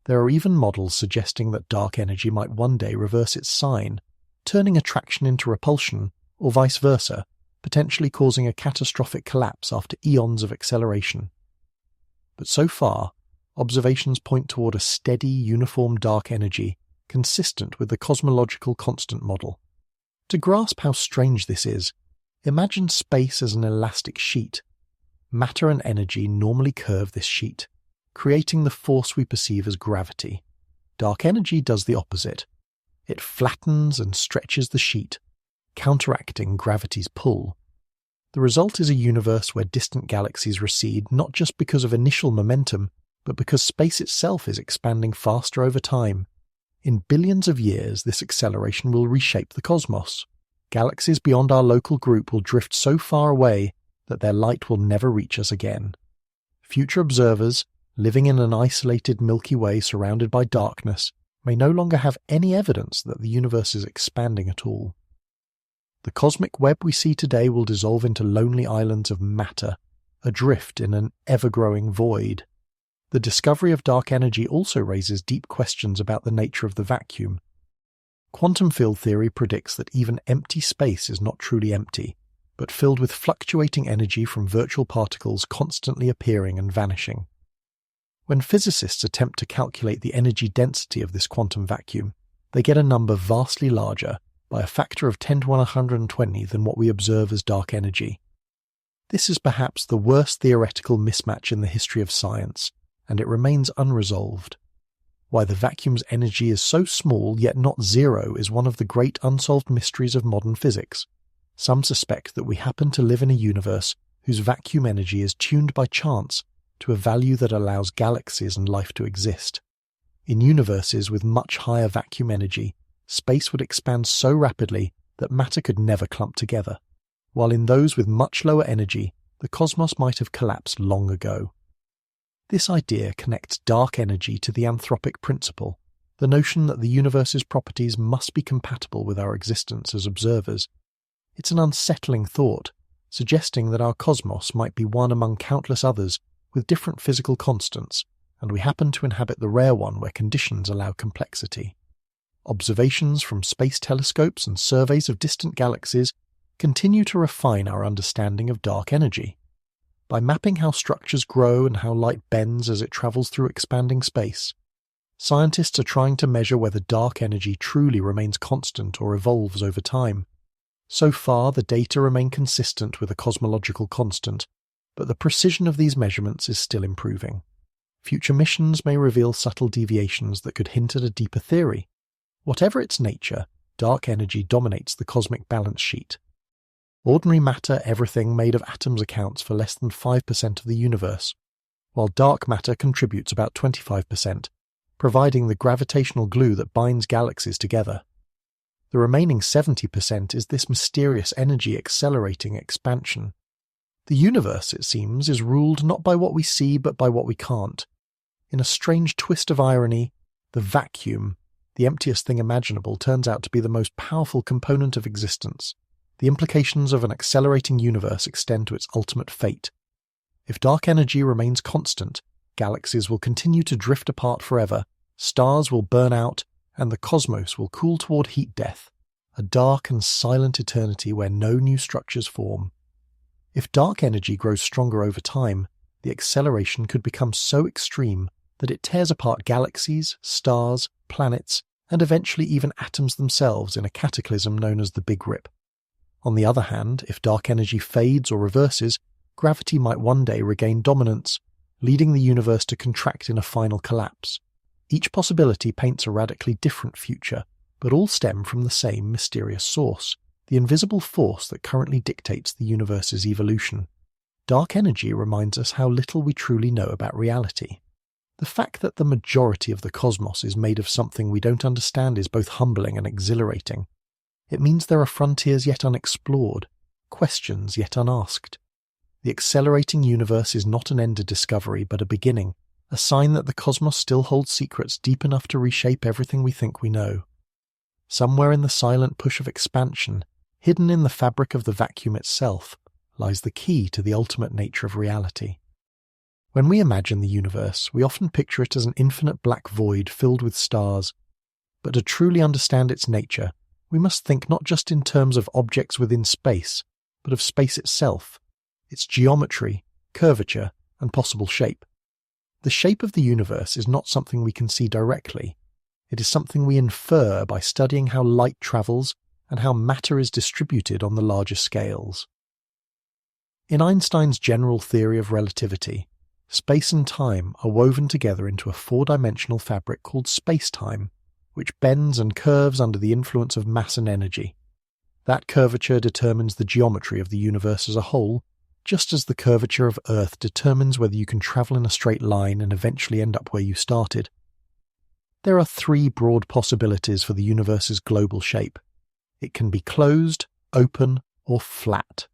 There are even models suggesting that dark energy might one day reverse its sign, turning attraction into repulsion, or vice versa, potentially causing a catastrophic collapse after eons of acceleration. But so far, observations point toward a steady, uniform dark energy consistent with the cosmological constant model. To grasp how strange this is, imagine space as an elastic sheet. Matter and energy normally curve this sheet, creating the force we perceive as gravity. Dark energy does the opposite. It flattens and stretches the sheet, counteracting gravity's pull. The result is a universe where distant galaxies recede not just because of initial momentum, but because space itself is expanding faster over time. In billions of years, this acceleration will reshape the cosmos. Galaxies beyond our local group will drift so far away that their light will never reach us again. Future observers, living in an isolated Milky Way surrounded by darkness, may no longer have any evidence that the universe is expanding at all. The cosmic web we see today will dissolve into lonely islands of matter, adrift in an ever-growing void. The discovery of dark energy also raises deep questions about the nature of the vacuum. Quantum field theory predicts that even empty space is not truly empty, but filled with fluctuating energy from virtual particles constantly appearing and vanishing. When physicists attempt to calculate the energy density of this quantum vacuum, they get a number vastly larger, by a factor of 10 to 120 than what we observe as dark energy. This is perhaps the worst theoretical mismatch in the history of science, and it remains unresolved. Why the vacuum's energy is so small yet not zero is one of the great unsolved mysteries of modern physics. Some suspect that we happen to live in a universe whose vacuum energy is tuned by chance to a value that allows galaxies and life to exist. In universes with much higher vacuum energy, space would expand so rapidly that matter could never clump together, while in those with much lower energy, the cosmos might have collapsed long ago. This idea connects dark energy to the anthropic principle, the notion that the universe's properties must be compatible with our existence as observers. It's an unsettling thought, suggesting that our cosmos might be one among countless others with different physical constants, and we happen to inhabit the rare one where conditions allow complexity. Observations from space telescopes and surveys of distant galaxies continue to refine our understanding of dark energy. By mapping how structures grow and how light bends as it travels through expanding space, scientists are trying to measure whether dark energy truly remains constant or evolves over time. So far, the data remain consistent with a cosmological constant, but the precision of these measurements is still improving. Future missions may reveal subtle deviations that could hint at a deeper theory. Whatever its nature, dark energy dominates the cosmic balance sheet. Ordinary matter, everything made of atoms, accounts for less than 5% of the universe, while dark matter contributes about 25%, providing the gravitational glue that binds galaxies together. The remaining 70% is this mysterious energy accelerating expansion. The universe, it seems, is ruled not by what we see but by what we can't. In a strange twist of irony, the vacuum, the emptiest thing imaginable, turns out to be the most powerful component of existence. The implications of an accelerating universe extend to its ultimate fate. If dark energy remains constant, galaxies will continue to drift apart forever, stars will burn out, and the cosmos will cool toward heat death, a dark and silent eternity where no new structures form. If dark energy grows stronger over time, the acceleration could become so extreme that it tears apart galaxies, stars, planets, and eventually even atoms themselves in a cataclysm known as the Big Rip. On the other hand, if dark energy fades or reverses, gravity might one day regain dominance, leading the universe to contract in a final collapse. Each possibility paints a radically different future, but all stem from the same mysterious source, the invisible force that currently dictates the universe's evolution. Dark energy reminds us how little we truly know about reality. The fact that the majority of the cosmos is made of something we don't understand is both humbling and exhilarating. It means there are frontiers yet unexplored, questions yet unasked. The accelerating universe is not an end to discovery, but a beginning, a sign that the cosmos still holds secrets deep enough to reshape everything we think we know. Somewhere in the silent push of expansion, hidden in the fabric of the vacuum itself, lies the key to the ultimate nature of reality. When we imagine the universe, we often picture it as an infinite black void filled with stars. But to truly understand its nature, we must think not just in terms of objects within space, but of space itself, its geometry, curvature, and possible shape. The shape of the universe is not something we can see directly. It is something we infer by studying how light travels and how matter is distributed on the larger scales. In Einstein's general theory of relativity, space and time are woven together into a four-dimensional fabric called space-time, which bends and curves under the influence of mass and energy. That curvature determines the geometry of the universe as a whole, just as the curvature of Earth determines whether you can travel in a straight line and eventually end up where you started. There are three broad possibilities for the universe's global shape. It can be closed, open, or flat.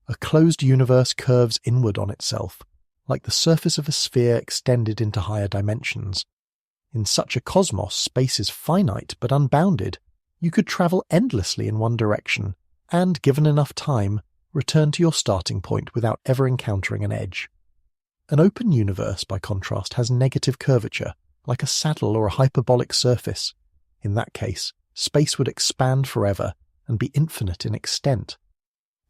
A closed universe curves inward on itself, like the surface of a sphere extended into higher dimensions. In such a cosmos, space is finite but unbounded. You could travel endlessly in one direction, and, given enough time, return to your starting point without ever encountering an edge. An open universe, by contrast, has negative curvature, like a saddle or a hyperbolic surface. In that case, space would expand forever and be infinite in extent.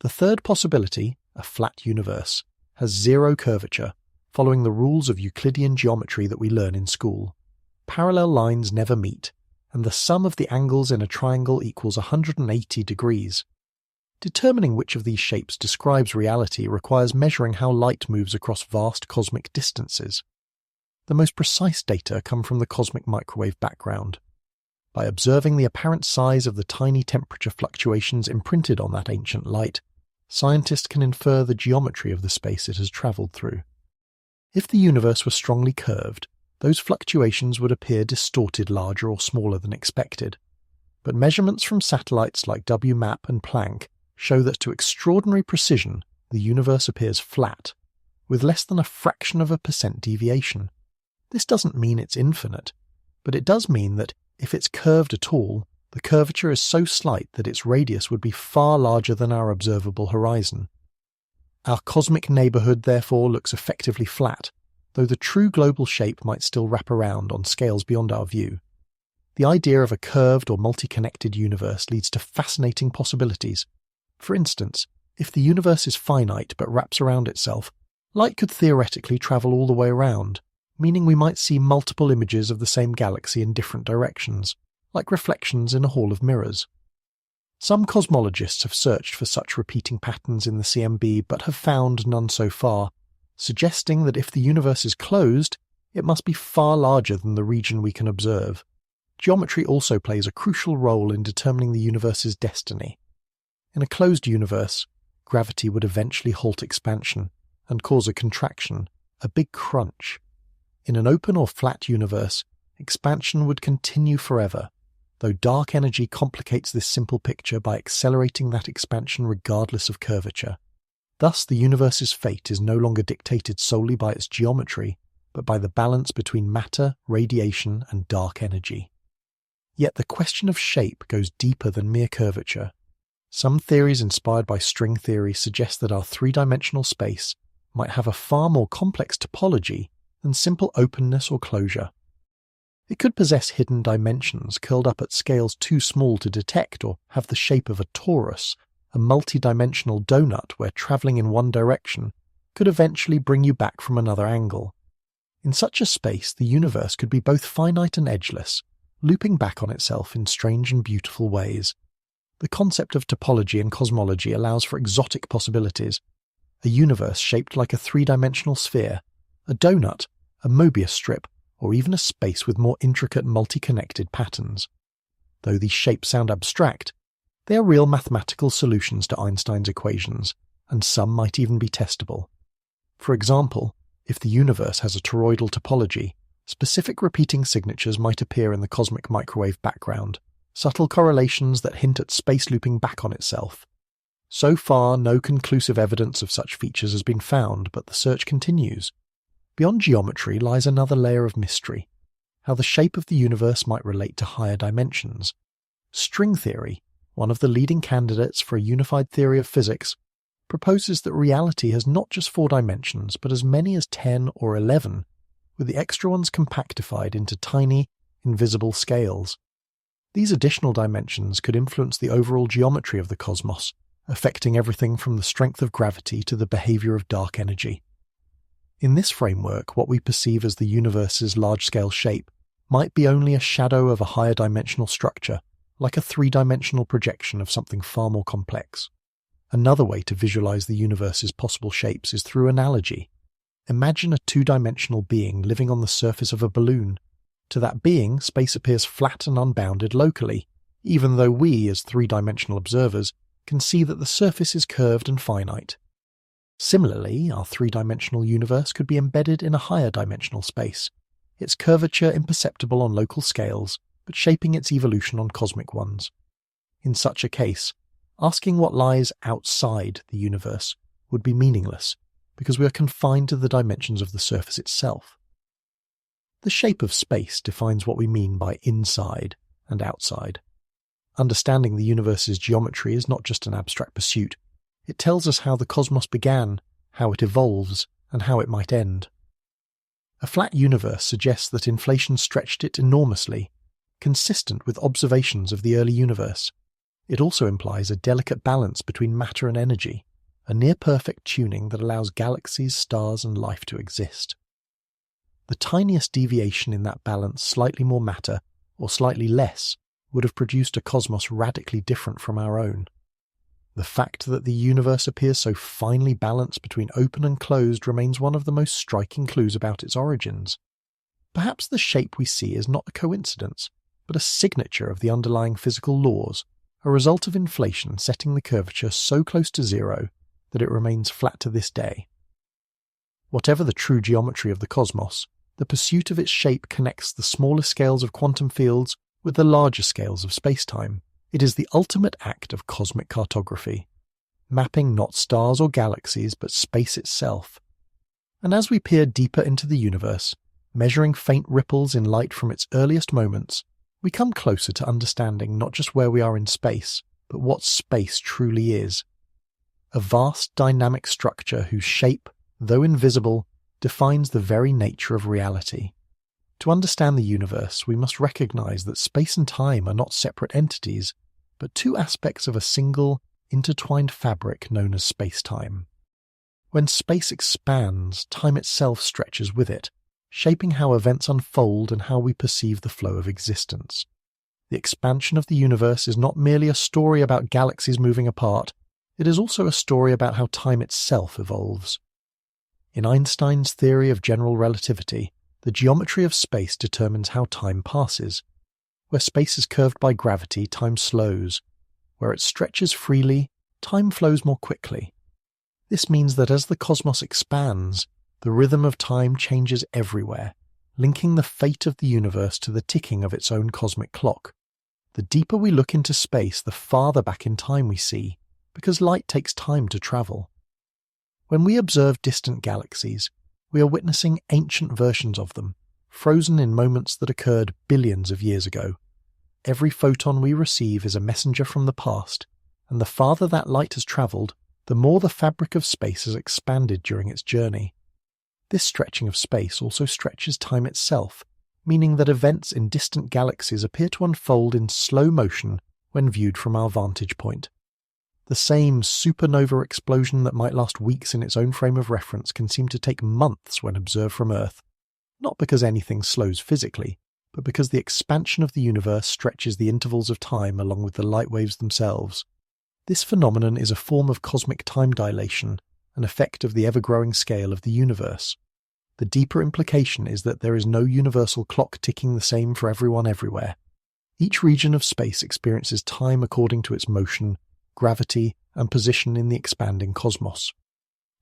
The third possibility, a flat universe, has zero curvature, following the rules of Euclidean geometry that we learn in school. Parallel lines never meet, and the sum of the angles in a triangle equals 180 degrees. Determining which of these shapes describes reality requires measuring how light moves across vast cosmic distances. The most precise data come from the cosmic microwave background. By observing the apparent size of the tiny temperature fluctuations imprinted on that ancient light, scientists can infer the geometry of the space it has travelled through. If the universe were strongly curved, those fluctuations would appear distorted larger or smaller than expected. But measurements from satellites like WMAP and Planck show that to extraordinary precision, the universe appears flat, with less than a fraction of a percent deviation. This doesn't mean it's infinite, but it does mean that if it's curved at all, the curvature is so slight that its radius would be far larger than our observable horizon. Our cosmic neighbourhood therefore looks effectively flat, though the true global shape might still wrap around on scales beyond our view. The idea of a curved or multi-connected universe leads to fascinating possibilities. For instance, if the universe is finite but wraps around itself, light could theoretically travel all the way around, meaning we might see multiple images of the same galaxy in different directions, like reflections in a hall of mirrors. Some cosmologists have searched for such repeating patterns in the CMB but have found none so far, suggesting that if the universe is closed, it must be far larger than the region we can observe. Geometry also plays a crucial role in determining the universe's destiny. In a closed universe, gravity would eventually halt expansion and cause a contraction, a big crunch. In an open or flat universe, expansion would continue forever, though dark energy complicates this simple picture by accelerating that expansion regardless of curvature. Thus, the universe's fate is no longer dictated solely by its geometry, but by the balance between matter, radiation, and dark energy. Yet the question of shape goes deeper than mere curvature. Some theories inspired by string theory suggest that our three-dimensional space might have a far more complex topology than simple openness or closure. It could possess hidden dimensions curled up at scales too small to detect, or have the shape of a torus, a multi-dimensional donut where travelling in one direction could eventually bring you back from another angle. In such a space, the universe could be both finite and edgeless, looping back on itself in strange and beautiful ways. The concept of topology in cosmology allows for exotic possibilities. A universe shaped like a three-dimensional sphere, a donut, a Mobius strip, or even a space with more intricate multi-connected patterns. Though these shapes sound abstract, they are real mathematical solutions to Einstein's equations, and some might even be testable. For example, if the universe has a toroidal topology, specific repeating signatures might appear in the cosmic microwave background, subtle correlations that hint at space looping back on itself. So far, no conclusive evidence of such features has been found, but the search continues. Beyond geometry lies another layer of mystery: how the shape of the universe might relate to higher dimensions. String theory, one of the leading candidates for a unified theory of physics, proposes that reality has not just 4 dimensions, but as many as 10 or 11, with the extra ones compactified into tiny, invisible scales. These additional dimensions could influence the overall geometry of the cosmos, affecting everything from the strength of gravity to the behavior of dark energy. In this framework, what we perceive as the universe's large-scale shape might be only a shadow of a higher dimensional structure, like a 3-dimensional projection of something far more complex. Another way to visualize the universe's possible shapes is through analogy. Imagine a 2-dimensional being living on the surface of a balloon. To that being, space appears flat and unbounded locally, even though we, as 3-dimensional observers, can see that the surface is curved and finite. Similarly, our 3-dimensional universe could be embedded in a higher dimensional space, its curvature imperceptible on local scales, but shaping its evolution on cosmic ones. In such a case, asking what lies outside the universe would be meaningless, because we are confined to the dimensions of the surface itself. The shape of space defines what we mean by inside and outside. Understanding the universe's geometry is not just an abstract pursuit. It tells us how the cosmos began, how it evolves, and how it might end. A flat universe suggests that inflation stretched it enormously, consistent with observations of the early universe. It also implies a delicate balance between matter and energy, a near-perfect tuning that allows galaxies, stars, and life to exist. The tiniest deviation in that balance, slightly more matter, or slightly less, would have produced a cosmos radically different from our own. The fact that the universe appears so finely balanced between open and closed remains one of the most striking clues about its origins. Perhaps the shape we see is not a coincidence, but a signature of the underlying physical laws, a result of inflation setting the curvature so close to zero that it remains flat to this day. Whatever the true geometry of the cosmos, the pursuit of its shape connects the smaller scales of quantum fields with the larger scales of space-time. It is the ultimate act of cosmic cartography, mapping not stars or galaxies but space itself. And as we peer deeper into the universe, measuring faint ripples in light from its earliest moments, we come closer to understanding not just where we are in space, but what space truly is. A vast dynamic structure whose shape, though invisible, defines the very nature of reality. To understand the universe, we must recognize that space and time are not separate entities, but 2 aspects of a single, intertwined fabric known as space-time. When space expands, time itself stretches with it, shaping how events unfold and how we perceive the flow of existence. The expansion of the universe is not merely a story about galaxies moving apart, it is also a story about how time itself evolves. In Einstein's theory of general relativity, the geometry of space determines how time passes. Where space is curved by gravity, time slows. Where it stretches freely, time flows more quickly. This means that as the cosmos expands, the rhythm of time changes everywhere, linking the fate of the universe to the ticking of its own cosmic clock. The deeper we look into space, the farther back in time we see, because light takes time to travel. When we observe distant galaxies, we are witnessing ancient versions of them, frozen in moments that occurred billions of years ago. Every photon we receive is a messenger from the past, and the farther that light has travelled, the more the fabric of space has expanded during its journey. This stretching of space also stretches time itself, meaning that events in distant galaxies appear to unfold in slow motion when viewed from our vantage point. The same supernova explosion that might last weeks in its own frame of reference can seem to take months when observed from Earth, not because anything slows physically, but because the expansion of the universe stretches the intervals of time along with the light waves themselves. This phenomenon is a form of cosmic time dilation, an effect of the ever-growing scale of the universe. The deeper implication is that there is no universal clock ticking the same for everyone everywhere. Each region of space experiences time according to its motion, gravity, and position in the expanding cosmos.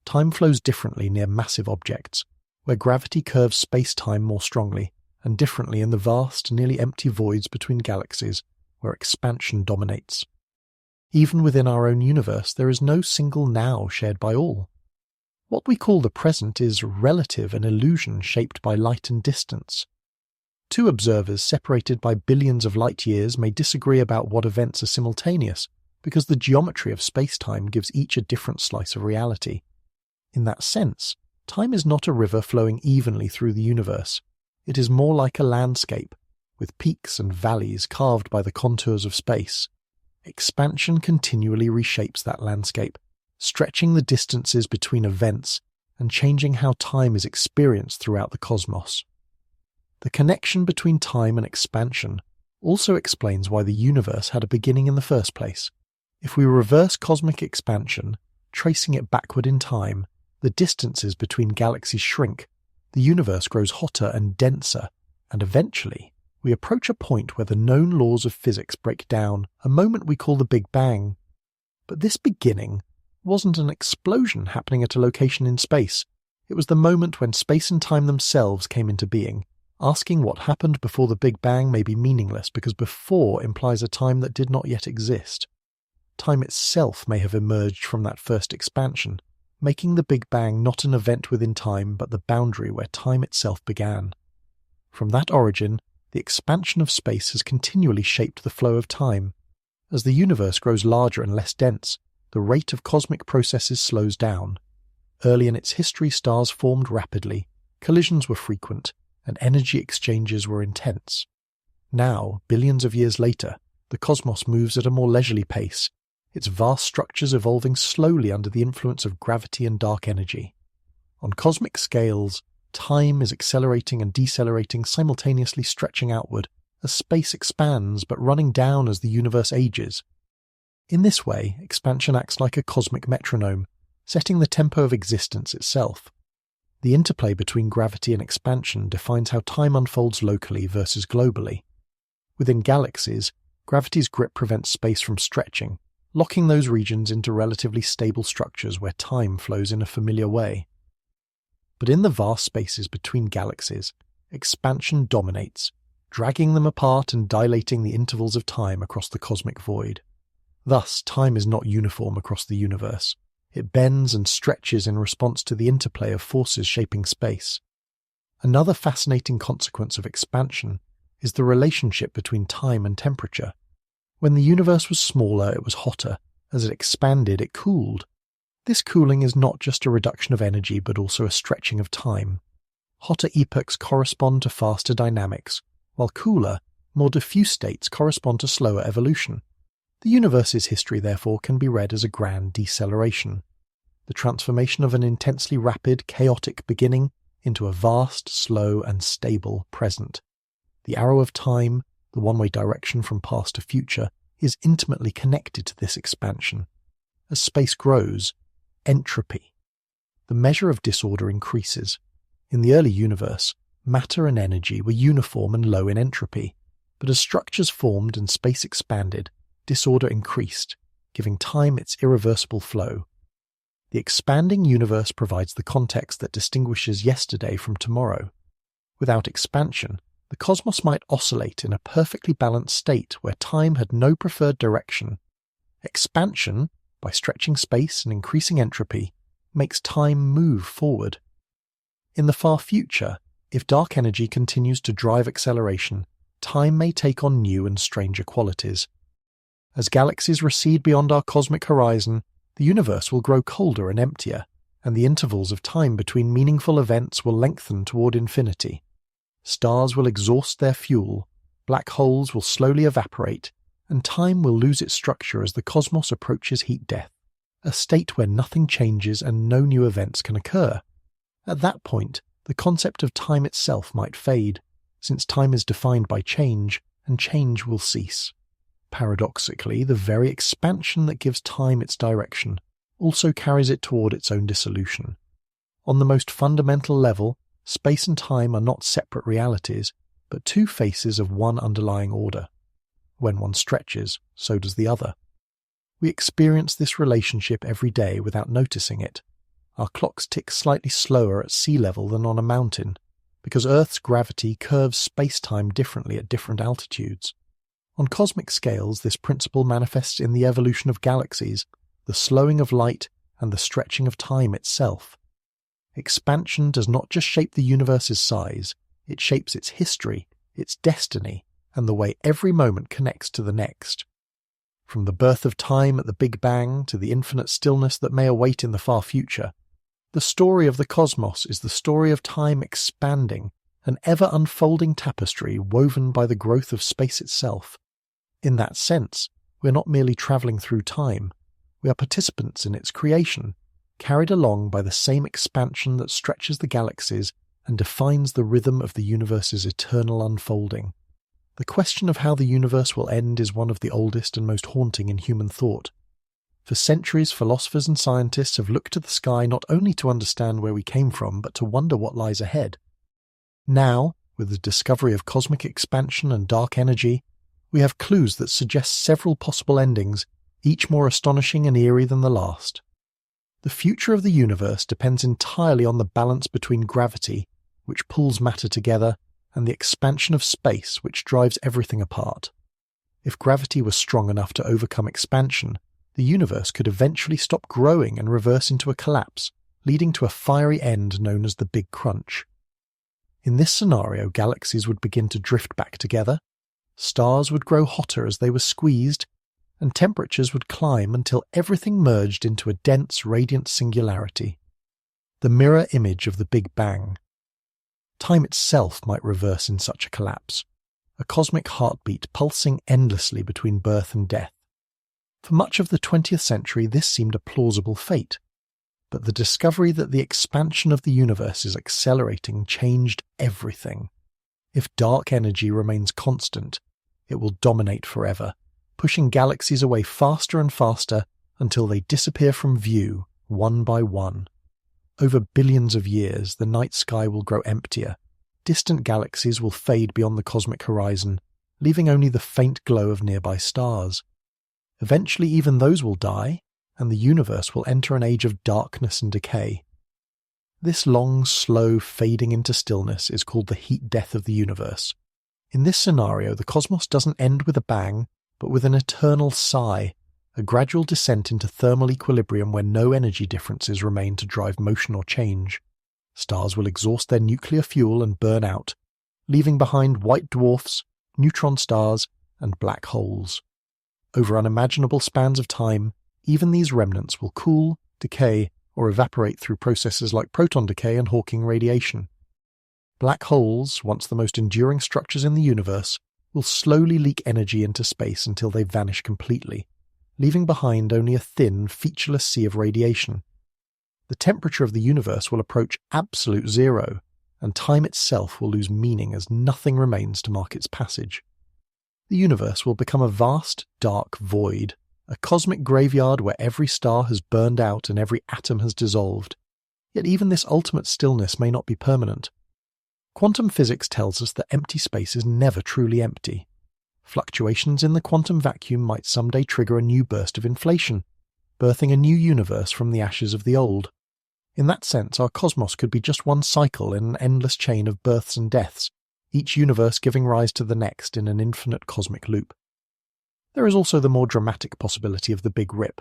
Time flows differently near massive objects, where gravity curves space-time more strongly, and differently in the vast, nearly empty voids between galaxies, where expansion dominates. Even within our own universe, there is no single now shared by all. What we call the present is relative, an illusion shaped by light and distance. Two observers separated by billions of light years may disagree about what events are simultaneous, because the geometry of space-time gives each a different slice of reality. In that sense, time is not a river flowing evenly through the universe. It is more like a landscape, with peaks and valleys carved by the contours of space. Expansion continually reshapes that landscape, stretching the distances between events and changing how time is experienced throughout the cosmos. The connection between time and expansion also explains why the universe had a beginning in the first place. If we reverse cosmic expansion, tracing it backward in time, the distances between galaxies shrink, the universe grows hotter and denser, and eventually we approach a point where the known laws of physics break down, a moment we call the Big Bang. But this beginning wasn't an explosion happening at a location in space. It was the moment when space and time themselves came into being. Asking what happened before the Big Bang may be meaningless because before implies a time that did not yet exist. Time itself may have emerged from that first expansion, making the Big Bang not an event within time but the boundary where time itself began. From that origin, the expansion of space has continually shaped the flow of time. As the universe grows larger and less dense, the rate of cosmic processes slows down. Early in its history, stars formed rapidly, collisions were frequent, and energy exchanges were intense. Now, billions of years later, the cosmos moves at a more leisurely pace, its vast structures evolving slowly under the influence of gravity and dark energy. On cosmic scales, time is accelerating and decelerating, simultaneously stretching outward, as space expands but running down as the universe ages. In this way, expansion acts like a cosmic metronome, setting the tempo of existence itself. The interplay between gravity and expansion defines how time unfolds locally versus globally. Within galaxies, gravity's grip prevents space from stretching, locking those regions into relatively stable structures where time flows in a familiar way. But in the vast spaces between galaxies, expansion dominates, dragging them apart and dilating the intervals of time across the cosmic void. Thus, time is not uniform across the universe. It bends and stretches in response to the interplay of forces shaping space. Another fascinating consequence of expansion is the relationship between time and temperature. When the universe was smaller, it was hotter. As it expanded, it cooled. This cooling is not just a reduction of energy, but also a stretching of time. Hotter epochs correspond to faster dynamics, while cooler, more diffuse states correspond to slower evolution. The universe's history, therefore, can be read as a grand deceleration. The transformation of an intensely rapid, chaotic beginning into a vast, slow, and stable present. The arrow of time, the one-way direction from past to future, is intimately connected to this expansion. As space grows, entropy, the measure of disorder, increases. In the early universe, matter and energy were uniform and low in entropy, but as structures formed and space expanded, disorder increased, giving time its irreversible flow. The expanding universe provides the context that distinguishes yesterday from tomorrow. Without expansion, the cosmos might oscillate in a perfectly balanced state where time had no preferred direction. Expansion, by stretching space and increasing entropy, makes time move forward. In the far future, if dark energy continues to drive acceleration, time may take on new and stranger qualities. As galaxies recede beyond our cosmic horizon, the universe will grow colder and emptier, and the intervals of time between meaningful events will lengthen toward infinity. Stars will exhaust their fuel, black holes will slowly evaporate, and time will lose its structure as the cosmos approaches heat death, a state where nothing changes and no new events can occur. At that point, the concept of time itself might fade, since time is defined by change, and change will cease. Paradoxically, the very expansion that gives time its direction also carries it toward its own dissolution. On the most fundamental level, space and time are not separate realities, but two faces of one underlying order. When one stretches, so does the other. We experience this relationship every day without noticing it. Our clocks tick slightly slower at sea level than on a mountain, because Earth's gravity curves space-time differently at different altitudes. On cosmic scales, this principle manifests in the evolution of galaxies, the slowing of light, and the stretching of time itself. Expansion does not just shape the universe's size, it shapes its history, its destiny, and the way every moment connects to the next. From the birth of time at the Big Bang to the infinite stillness that may await in the far future, the story of the cosmos is the story of time expanding, an ever-unfolding tapestry woven by the growth of space itself. In that sense, we're not merely travelling through time, we are participants in its creation, carried along by the same expansion that stretches the galaxies and defines the rhythm of the universe's eternal unfolding. The question of how the universe will end is one of the oldest and most haunting in human thought. For centuries, philosophers and scientists have looked to the sky not only to understand where we came from, but to wonder what lies ahead. Now, with the discovery of cosmic expansion and dark energy, we have clues that suggest several possible endings, each more astonishing and eerie than the last. The future of the universe depends entirely on the balance between gravity, which pulls matter together, and the expansion of space, which drives everything apart. If gravity was strong enough to overcome expansion, the universe could eventually stop growing and reverse into a collapse, leading to a fiery end known as the Big Crunch. In this scenario, galaxies would begin to drift back together, stars would grow hotter as they were squeezed, and temperatures would climb until everything merged into a dense, radiant singularity. The mirror image of the Big Bang. Time itself might reverse in such a collapse, a cosmic heartbeat pulsing endlessly between birth and death. For much of the 20th century, this seemed a plausible fate, but the discovery that the expansion of the universe is accelerating changed everything. If dark energy remains constant, it will dominate forever, pushing galaxies away faster and faster until they disappear from view, one by one. Over billions of years, the night sky will grow emptier. Distant galaxies will fade beyond the cosmic horizon, leaving only the faint glow of nearby stars. Eventually, even those will die, and the universe will enter an age of darkness and decay. This long, slow fading into stillness is called the heat death of the universe. In this scenario, the cosmos doesn't end with a bang, but with an eternal sigh, a gradual descent into thermal equilibrium where no energy differences remain to drive motion or change. Stars will exhaust their nuclear fuel and burn out, leaving behind white dwarfs, neutron stars, and black holes. Over unimaginable spans of time, even these remnants will cool, decay, or evaporate through processes like proton decay and Hawking radiation. Black holes, once the most enduring structures in the universe, will slowly leak energy into space until they vanish completely, leaving behind only a thin, featureless sea of radiation. The temperature of the universe will approach absolute zero, and time itself will lose meaning as nothing remains to mark its passage. The universe will become a vast, dark void, a cosmic graveyard where every star has burned out and every atom has dissolved. Yet even this ultimate stillness may not be permanent. Quantum physics tells us that empty space is never truly empty. Fluctuations in the quantum vacuum might someday trigger a new burst of inflation, birthing a new universe from the ashes of the old. In that sense, our cosmos could be just one cycle in an endless chain of births and deaths, each universe giving rise to the next in an infinite cosmic loop. There is also the more dramatic possibility of the Big Rip,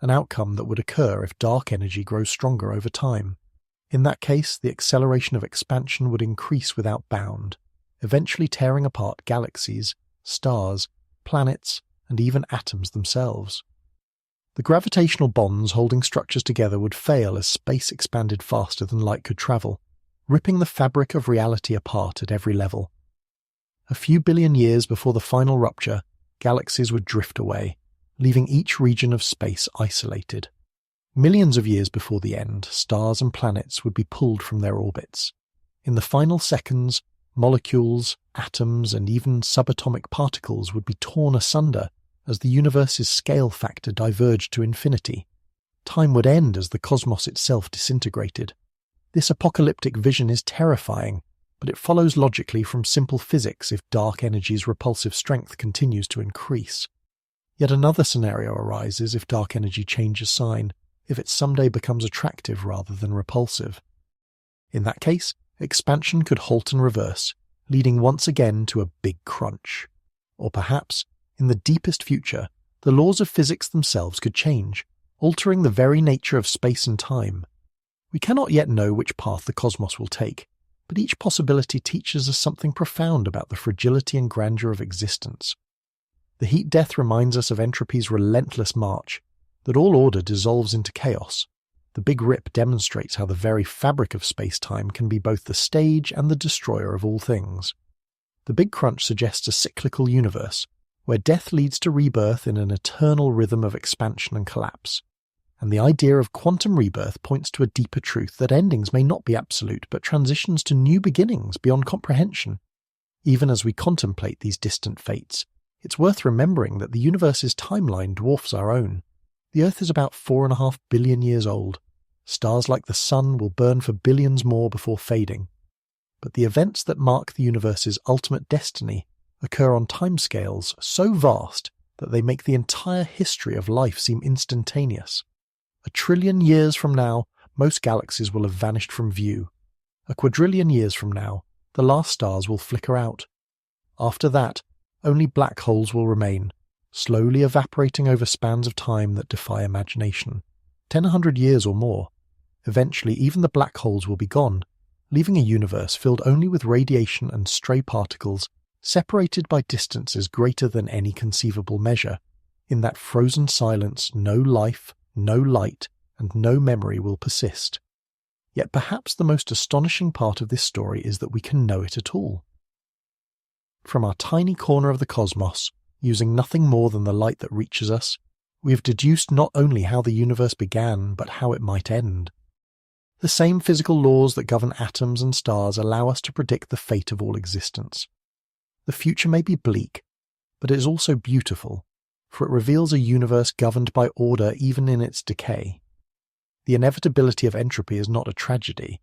an outcome that would occur if dark energy grows stronger over time. In that case, the acceleration of expansion would increase without bound, eventually tearing apart galaxies, stars, planets, and even atoms themselves. The gravitational bonds holding structures together would fail as space expanded faster than light could travel, ripping the fabric of reality apart at every level. A few billion years before the final rupture, galaxies would drift away, leaving each region of space isolated. Millions of years before the end, stars and planets would be pulled from their orbits. In the final seconds, molecules, atoms, and even subatomic particles would be torn asunder as the universe's scale factor diverged to infinity. Time would end as the cosmos itself disintegrated. This apocalyptic vision is terrifying, but it follows logically from simple physics if dark energy's repulsive strength continues to increase. Yet another scenario arises if dark energy changes sign, if it someday becomes attractive rather than repulsive. In that case, expansion could halt and reverse, leading once again to a big crunch. Or perhaps In the deepest future, the laws of physics themselves could change, altering the very nature of space and time. We cannot yet know which path the cosmos will take, but each possibility teaches us something profound about the fragility and grandeur of existence. The heat death reminds us of entropy's relentless march, that all order dissolves into chaos. The Big Rip demonstrates how the very fabric of space-time can be both the stage and the destroyer of all things. The Big Crunch suggests a cyclical universe, where death leads to rebirth in an eternal rhythm of expansion and collapse. And the idea of quantum rebirth points to a deeper truth that endings may not be absolute, but transitions to new beginnings beyond comprehension. Even as we contemplate these distant fates, it's worth remembering that the universe's timeline dwarfs our own. The Earth is about 4.5 billion years old. Stars like the Sun will burn for billions more before fading. But the events that mark the universe's ultimate destiny occur on timescales so vast that they make the entire history of life seem instantaneous. 1 trillion years from now, most galaxies will have vanished from view. 1 quadrillion years from now, the last stars will flicker out. After that, only black holes will remain, slowly evaporating over spans of time that defy imagination. 100 years or more. Eventually, even the black holes will be gone, leaving a universe filled only with radiation and stray particles, separated by distances greater than any conceivable measure. In that frozen silence, no life, no light, and no memory will persist. Yet perhaps the most astonishing part of this story is that we can know it at all. From our tiny corner of the cosmos, using nothing more than the light that reaches us, we have deduced not only how the universe began, but how it might end. The same physical laws that govern atoms and stars allow us to predict the fate of all existence. The future may be bleak, but it is also beautiful, for it reveals a universe governed by order even in its decay. The inevitability of entropy is not a tragedy.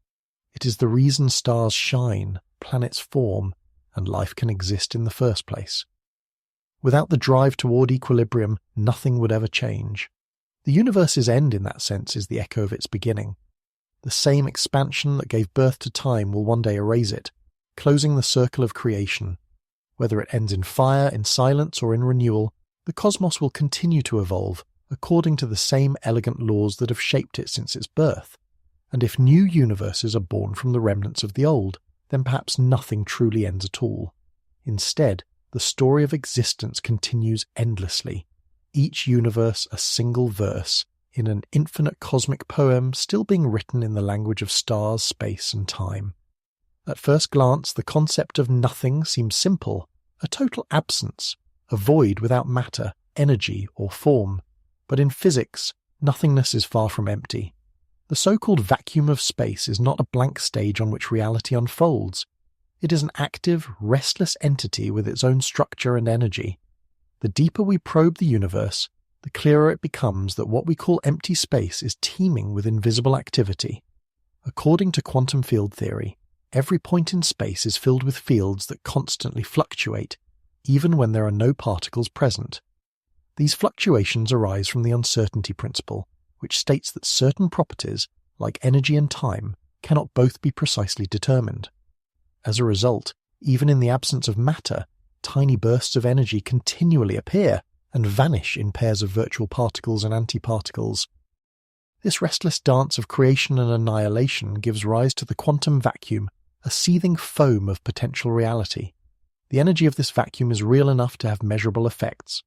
It is the reason stars shine, planets form, and life can exist in the first place. Without the drive toward equilibrium, nothing would ever change. The universe's end in that sense is the echo of its beginning. The same expansion that gave birth to time will one day erase it, closing the circle of creation. Whether it ends in fire, in silence, or in renewal, the cosmos will continue to evolve according to the same elegant laws that have shaped it since its birth. And if new universes are born from the remnants of the old, then perhaps nothing truly ends at all. Instead, the story of existence continues endlessly, each universe a single verse, in an infinite cosmic poem still being written in the language of stars, space, and time. At first glance, the concept of nothing seems simple, a total absence, a void without matter, energy, or form. But in physics, nothingness is far from empty. The so-called vacuum of space is not a blank stage on which reality unfolds. It is an active, restless entity with its own structure and energy. The deeper we probe the universe, the clearer it becomes that what we call empty space is teeming with invisible activity. According to quantum field theory, every point in space is filled with fields that constantly fluctuate, even when there are no particles present. These fluctuations arise from the uncertainty principle, which states that certain properties, like energy and time, cannot both be precisely determined. As a result, even in the absence of matter, tiny bursts of energy continually appear and vanish in pairs of virtual particles and antiparticles. This restless dance of creation and annihilation gives rise to the quantum vacuum, a seething foam of potential reality. The energy of this vacuum is real enough to have measurable effects.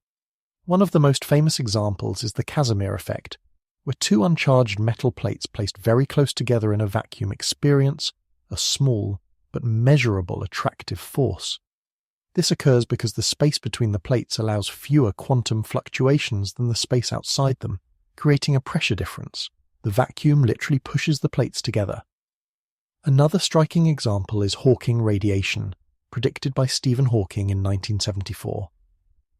One of the most famous examples is the Casimir effect, where two uncharged metal plates placed very close together in a vacuum experience a small but measurable attractive force. This occurs because the space between the plates allows fewer quantum fluctuations than the space outside them, creating a pressure difference. The vacuum literally pushes the plates together. Another striking example is Hawking radiation, predicted by Stephen Hawking in 1974.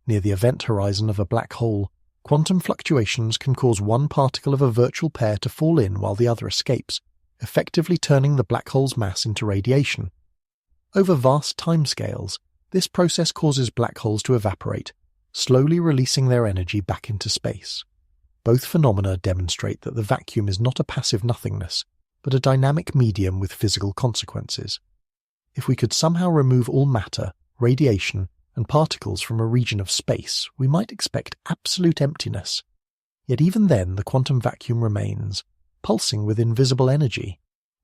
Near the event horizon of a black hole, quantum fluctuations can cause one particle of a virtual pair to fall in while the other escapes, effectively turning the black hole's mass into radiation. Over vast timescales, this process causes black holes to evaporate, slowly releasing their energy back into space. Both phenomena demonstrate that the vacuum is not a passive nothingness, but a dynamic medium with physical consequences. If we could somehow remove all matter, radiation, and particles from a region of space, we might expect absolute emptiness. Yet even then the quantum vacuum remains, pulsing with invisible energy.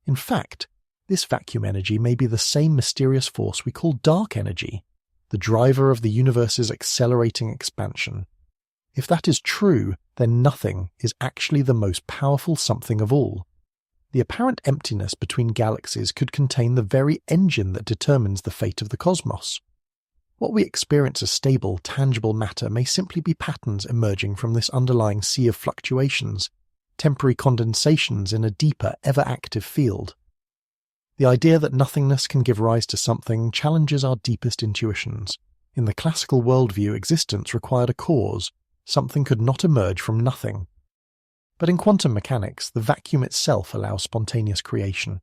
In fact, this vacuum energy may be the same mysterious force we call dark energy, the driver of the universe's accelerating expansion. If that is true, then nothing is actually the most powerful something of all. The apparent emptiness between galaxies could contain the very engine that determines the fate of the cosmos. What we experience as stable, tangible matter may simply be patterns emerging from this underlying sea of fluctuations, temporary condensations in a deeper, ever-active field. The idea that nothingness can give rise to something challenges our deepest intuitions. In the classical worldview, existence required a cause. Something could not emerge from nothing. But in quantum mechanics, the vacuum itself allows spontaneous creation.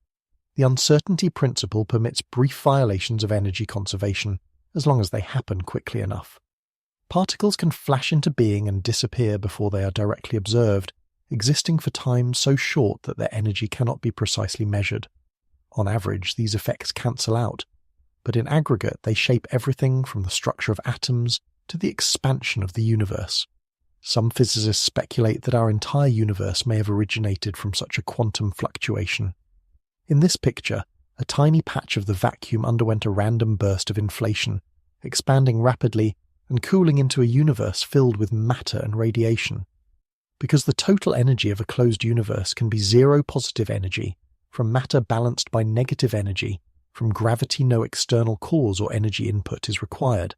The uncertainty principle permits brief violations of energy conservation, as long as they happen quickly enough. Particles can flash into being and disappear before they are directly observed, existing for time so short that their energy cannot be precisely measured. On average, these effects cancel out, but in aggregate they shape everything from the structure of atoms to the expansion of the universe. Some physicists speculate that our entire universe may have originated from such a quantum fluctuation. In this picture, a tiny patch of the vacuum underwent a random burst of inflation, expanding rapidly and cooling into a universe filled with matter and radiation. Because the total energy of a closed universe can be zero positive energy, from matter balanced by negative energy, from gravity no external cause or energy input is required.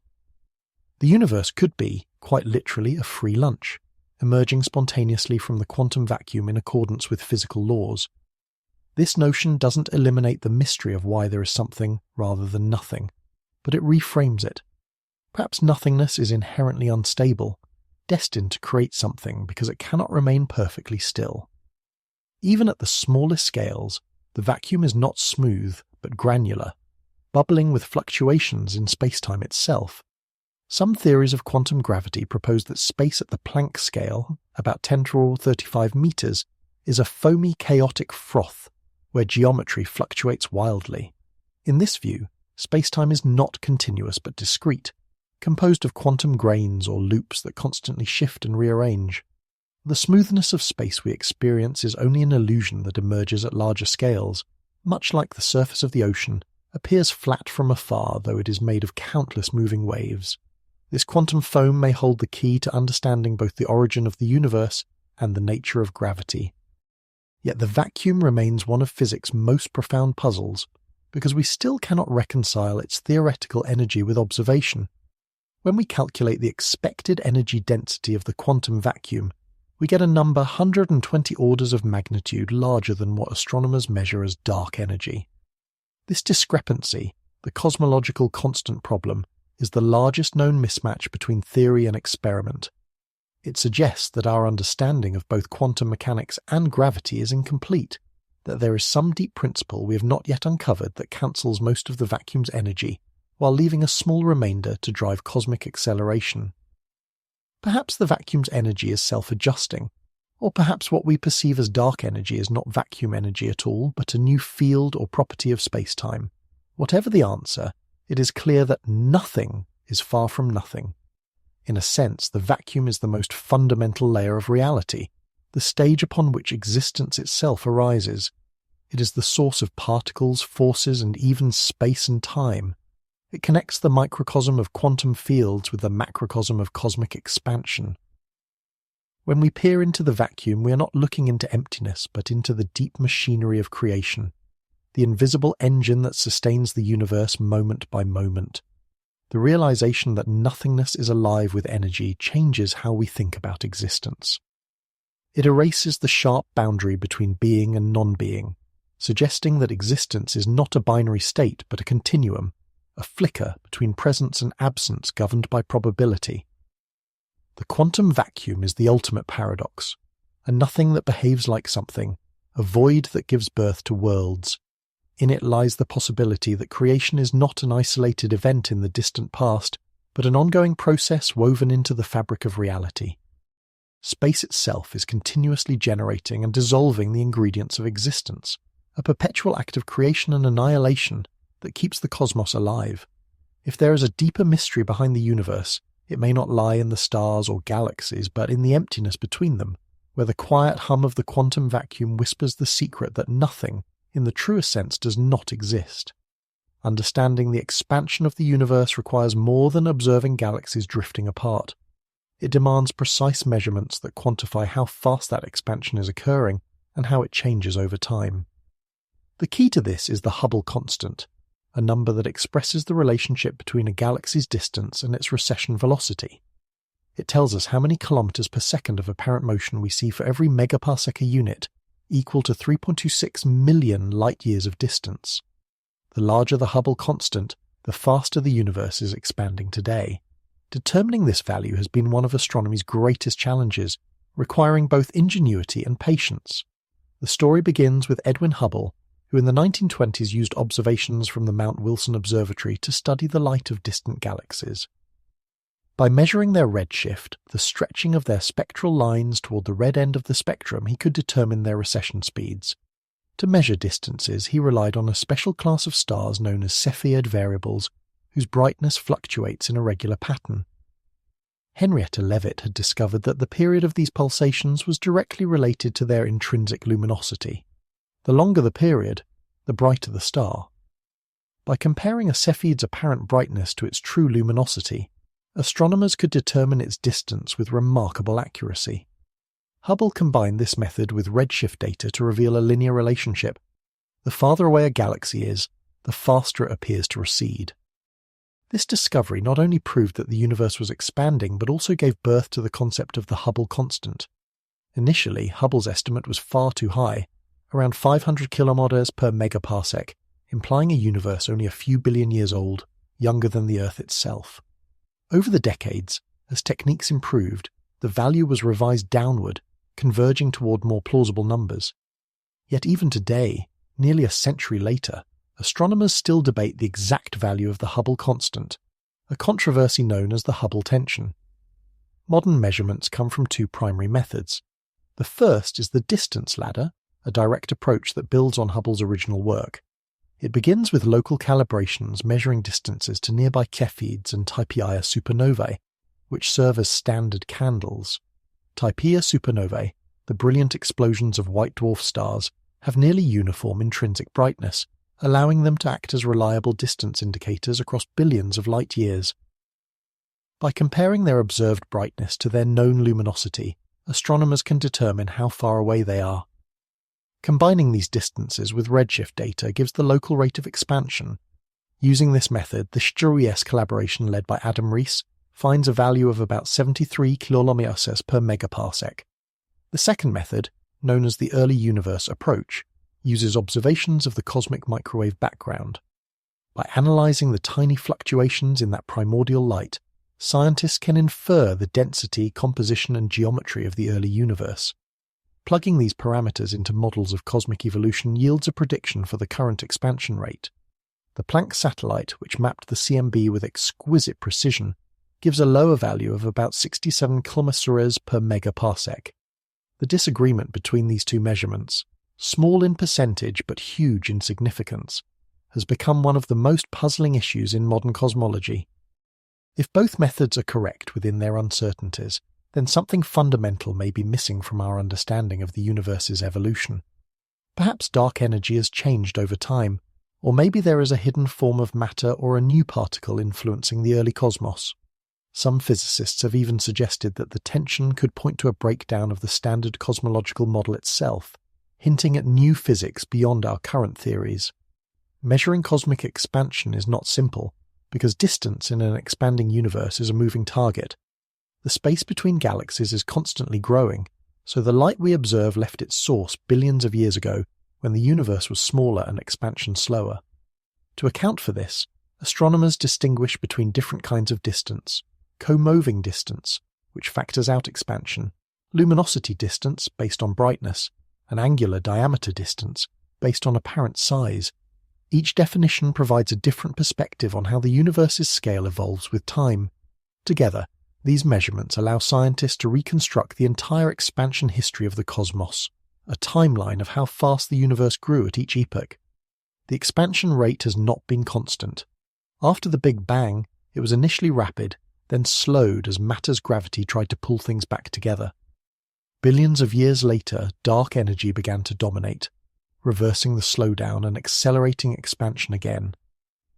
The universe could be, quite literally, a free lunch, emerging spontaneously from the quantum vacuum in accordance with physical laws. This notion doesn't eliminate the mystery of why there is something rather than nothing, but it reframes it. Perhaps nothingness is inherently unstable, destined to create something because it cannot remain perfectly still. Even at the smallest scales, the vacuum is not smooth but granular, bubbling with fluctuations in spacetime itself. Some theories of quantum gravity propose that space at the Planck scale, about 10 to the 35 meters, is a foamy chaotic froth where geometry fluctuates wildly. In this view, spacetime is not continuous but discrete, composed of quantum grains or loops that constantly shift and rearrange. The smoothness of space we experience is only an illusion that emerges at larger scales, much like the surface of the ocean, appears flat from afar though it is made of countless moving waves. This quantum foam may hold the key to understanding both the origin of the universe and the nature of gravity. Yet the vacuum remains one of physics' most profound puzzles, because we still cannot reconcile its theoretical energy with observation. When we calculate the expected energy density of the quantum vacuum, we get a number 120 orders of magnitude larger than what astronomers measure as dark energy. This discrepancy, the cosmological constant problem, is the largest known mismatch between theory and experiment. It suggests that our understanding of both quantum mechanics and gravity is incomplete, that there is some deep principle we have not yet uncovered that cancels most of the vacuum's energy, while leaving a small remainder to drive cosmic acceleration. Perhaps the vacuum's energy is self-adjusting, or perhaps what we perceive as dark energy is not vacuum energy at all, but a new field or property of space-time. Whatever the answer, it is clear that nothing is far from nothing. In a sense, the vacuum is the most fundamental layer of reality, the stage upon which existence itself arises. It is the source of particles, forces, and even space and time. It connects the microcosm of quantum fields with the macrocosm of cosmic expansion. When we peer into the vacuum, we are not looking into emptiness, but into the deep machinery of creation, the invisible engine that sustains the universe moment by moment. The realization that nothingness is alive with energy changes how we think about existence. It erases the sharp boundary between being and non-being, suggesting that existence is not a binary state but a continuum, a flicker between presence and absence governed by probability. The quantum vacuum is the ultimate paradox, a nothing that behaves like something, a void that gives birth to worlds. In it lies the possibility that creation is not an isolated event in the distant past, but an ongoing process woven into the fabric of reality. Space itself is continuously generating and dissolving the ingredients of existence, a perpetual act of creation and annihilation that keeps the cosmos alive. If there is a deeper mystery behind the universe, it may not lie in the stars or galaxies, but in the emptiness between them, where the quiet hum of the quantum vacuum whispers the secret that nothing, in the truest sense, does not exist. Understanding the expansion of the universe requires more than observing galaxies drifting apart. It demands precise measurements that quantify how fast that expansion is occurring and how it changes over time. The key to this is the Hubble constant, a number that expresses the relationship between a galaxy's distance and its recession velocity. It tells us how many kilometers per second of apparent motion we see for every megaparsec a unit, equal to 3.26 million light-years of distance. The larger the Hubble constant, the faster the universe is expanding today. Determining this value has been one of astronomy's greatest challenges, requiring both ingenuity and patience. The story begins with Edwin Hubble, who in the 1920s used observations from the Mount Wilson Observatory to study the light of distant galaxies. By measuring their redshift, the stretching of their spectral lines toward the red end of the spectrum, he could determine their recession speeds. To measure distances, he relied on a special class of stars known as Cepheid variables, whose brightness fluctuates in a regular pattern. Henrietta Leavitt had discovered that the period of these pulsations was directly related to their intrinsic luminosity. The longer the period, the brighter the star. By comparing a Cepheid's apparent brightness to its true luminosity, astronomers could determine its distance with remarkable accuracy. Hubble combined this method with redshift data to reveal a linear relationship. The farther away a galaxy is, the faster it appears to recede. This discovery not only proved that the universe was expanding, but also gave birth to the concept of the Hubble constant. Initially, Hubble's estimate was far too high, around 500 kilometers per megaparsec, implying a universe only a few billion years old, younger than the Earth itself. Over the decades, as techniques improved, the value was revised downward, converging toward more plausible numbers. Yet even today, nearly a century later, astronomers still debate the exact value of the Hubble constant, a controversy known as the Hubble tension. Modern measurements come from two primary methods. The first is the distance ladder, a direct approach that builds on Hubble's original work. It begins with local calibrations measuring distances to nearby Cepheids and Type Ia supernovae, which serve as standard candles. Type Ia supernovae, the brilliant explosions of white dwarf stars, have nearly uniform intrinsic brightness, allowing them to act as reliable distance indicators across billions of light years. By comparing their observed brightness to their known luminosity, astronomers can determine how far away they are. Combining these distances with redshift data gives the local rate of expansion. Using this method, the STRUES collaboration led by Adam Rees finds a value of about 73 kilolomioses per megaparsec. The second method, known as the early universe approach, uses observations of the cosmic microwave background. By analyzing the tiny fluctuations in that primordial light, scientists can infer the density, composition, and geometry of the early universe. Plugging these parameters into models of cosmic evolution yields a prediction for the current expansion rate. The Planck satellite, which mapped the CMB with exquisite precision, gives a lower value of about 67 kilometres per megaparsec. The disagreement between these two measurements, small in percentage but huge in significance, has become one of the most puzzling issues in modern cosmology. If both methods are correct within their uncertainties, then something fundamental may be missing from our understanding of the universe's evolution. Perhaps dark energy has changed over time, or maybe there is a hidden form of matter or a new particle influencing the early cosmos. Some physicists have even suggested that the tension could point to a breakdown of the standard cosmological model itself, hinting at new physics beyond our current theories. Measuring cosmic expansion is not simple, because distance in an expanding universe is a moving target. The space between galaxies is constantly growing, so the light we observe left its source billions of years ago when the universe was smaller and expansion slower. To account for this, astronomers distinguish between different kinds of distance: co-moving distance, which factors out expansion, luminosity distance based on brightness, and angular diameter distance based on apparent size. Each definition provides a different perspective on how the universe's scale evolves with time. Together, these measurements allow scientists to reconstruct the entire expansion history of the cosmos, a timeline of how fast the universe grew at each epoch. The expansion rate has not been constant. After the Big Bang, it was initially rapid, then slowed as matter's gravity tried to pull things back together. Billions of years later, dark energy began to dominate, reversing the slowdown and accelerating expansion again.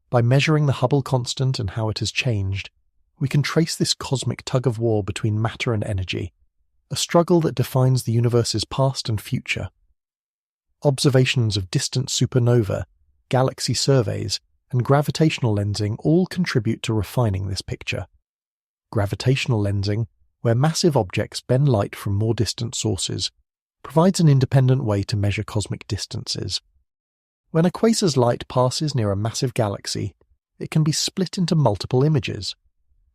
By measuring the Hubble constant and how it has changed, we can trace this cosmic tug-of-war between matter and energy, a struggle that defines the universe's past and future. Observations of distant supernova, galaxy surveys, and gravitational lensing all contribute to refining this picture. Gravitational lensing, where massive objects bend light from more distant sources, provides an independent way to measure cosmic distances. When a quasar's light passes near a massive galaxy, it can be split into multiple images.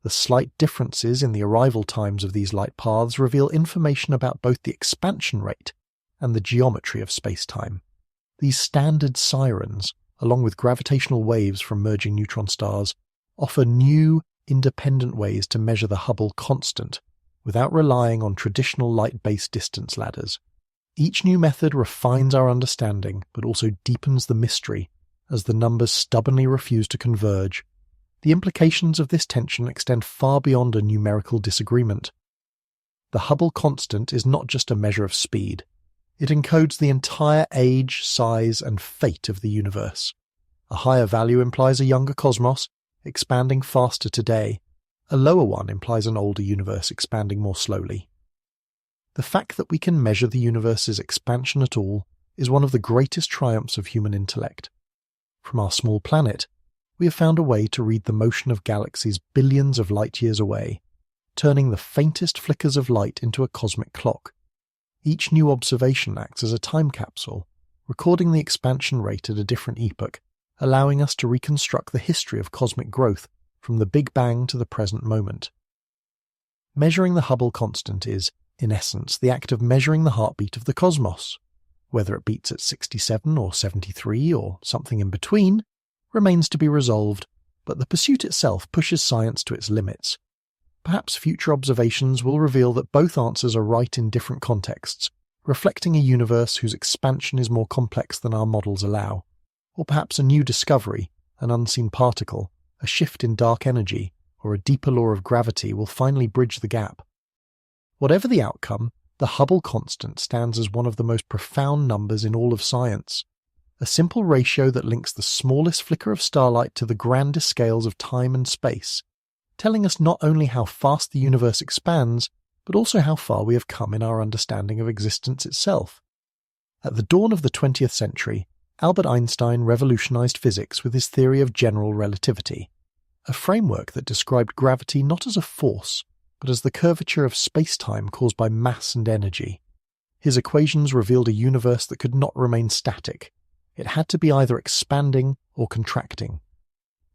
The slight differences in the arrival times of these light paths reveal information about both the expansion rate and the geometry of space-time. These standard sirens, along with gravitational waves from merging neutron stars, offer new, independent ways to measure the Hubble constant without relying on traditional light-based distance ladders. Each new method refines our understanding but also deepens the mystery as the numbers stubbornly refuse to converge. The implications of this tension extend far beyond a numerical disagreement. The Hubble constant is not just a measure of speed. It encodes the entire age, size, and fate of the universe. A higher value implies a younger cosmos, expanding faster today. A lower one implies an older universe expanding more slowly. The fact that we can measure the universe's expansion at all is one of the greatest triumphs of human intellect. From our small planet, we have found a way to read the motion of galaxies billions of light-years away, turning the faintest flickers of light into a cosmic clock. Each new observation acts as a time capsule, recording the expansion rate at a different epoch, allowing us to reconstruct the history of cosmic growth from the Big Bang to the present moment. Measuring the Hubble constant is, in essence, the act of measuring the heartbeat of the cosmos. Whether it beats at 67 or 73 or something in between remains to be resolved, but the pursuit itself pushes science to its limits. Perhaps future observations will reveal that both answers are right in different contexts, reflecting a universe whose expansion is more complex than our models allow. Or perhaps a new discovery, an unseen particle, a shift in dark energy, or a deeper law of gravity will finally bridge the gap. Whatever the outcome, the Hubble constant stands as one of the most profound numbers in all of science. A simple ratio that links the smallest flicker of starlight to the grandest scales of time and space, telling us not only how fast the universe expands, but also how far we have come in our understanding of existence itself. At the dawn of the 20th century, Albert Einstein revolutionized physics with his theory of general relativity, a framework that described gravity not as a force, but as the curvature of space-time caused by mass and energy. His equations revealed a universe that could not remain static. It had to be either expanding or contracting.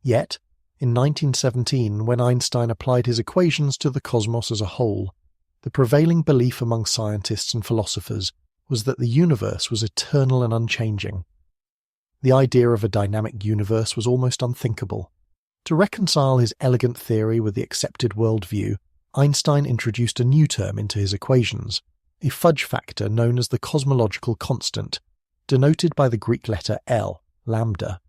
Yet, in 1917, when Einstein applied his equations to the cosmos as a whole, the prevailing belief among scientists and philosophers was that the universe was eternal and unchanging. The idea of a dynamic universe was almost unthinkable. To reconcile his elegant theory with the accepted worldview, Einstein introduced a new term into his equations, a fudge factor known as the cosmological constant, denoted by the Greek letter L, lambda.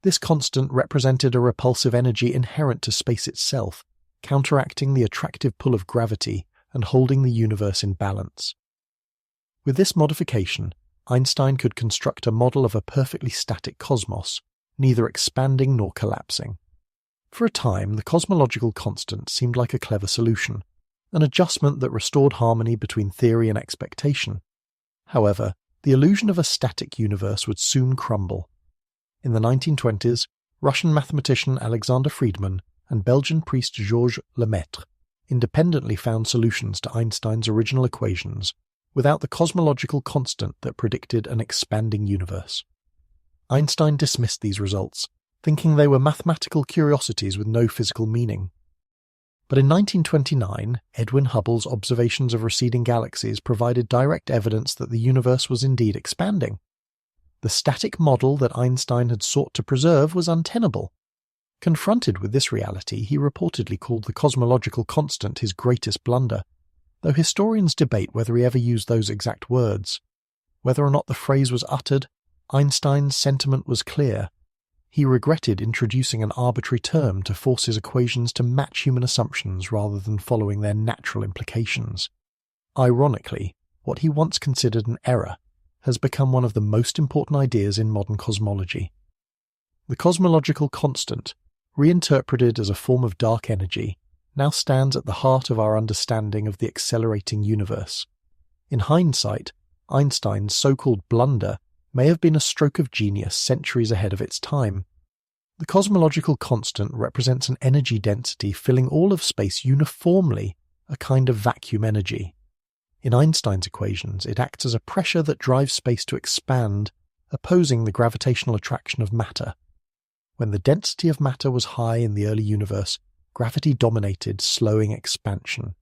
This constant represented a repulsive energy inherent to space itself, counteracting the attractive pull of gravity and holding the universe in balance. With this modification, Einstein could construct a model of a perfectly static cosmos, neither expanding nor collapsing. For a time, the cosmological constant seemed like a clever solution, an adjustment that restored harmony between theory and expectation. However, the illusion of a static universe would soon crumble. In the 1920s, Russian mathematician Alexander Friedmann and Belgian priest Georges Lemaitre independently found solutions to Einstein's original equations without the cosmological constant that predicted an expanding universe. Einstein dismissed these results, thinking they were mathematical curiosities with no physical meaning. But in 1929, Edwin Hubble's observations of receding galaxies provided direct evidence that the universe was indeed expanding. The static model that Einstein had sought to preserve was untenable. Confronted with this reality, he reportedly called the cosmological constant his greatest blunder, though historians debate whether he ever used those exact words. Whether or not the phrase was uttered, Einstein's sentiment was clear. He regretted introducing an arbitrary term to force his equations to match human assumptions rather than following their natural implications. Ironically, what he once considered an error has become one of the most important ideas in modern cosmology. The cosmological constant, reinterpreted as a form of dark energy, now stands at the heart of our understanding of the accelerating universe. In hindsight, Einstein's so-called blunder may have been a stroke of genius centuries ahead of its time. The cosmological constant represents an energy density filling all of space uniformly, a kind of vacuum energy. In Einstein's equations, it acts as a pressure that drives space to expand, opposing the gravitational attraction of matter. When the density of matter was high in the early universe, gravity dominated, slowing expansion.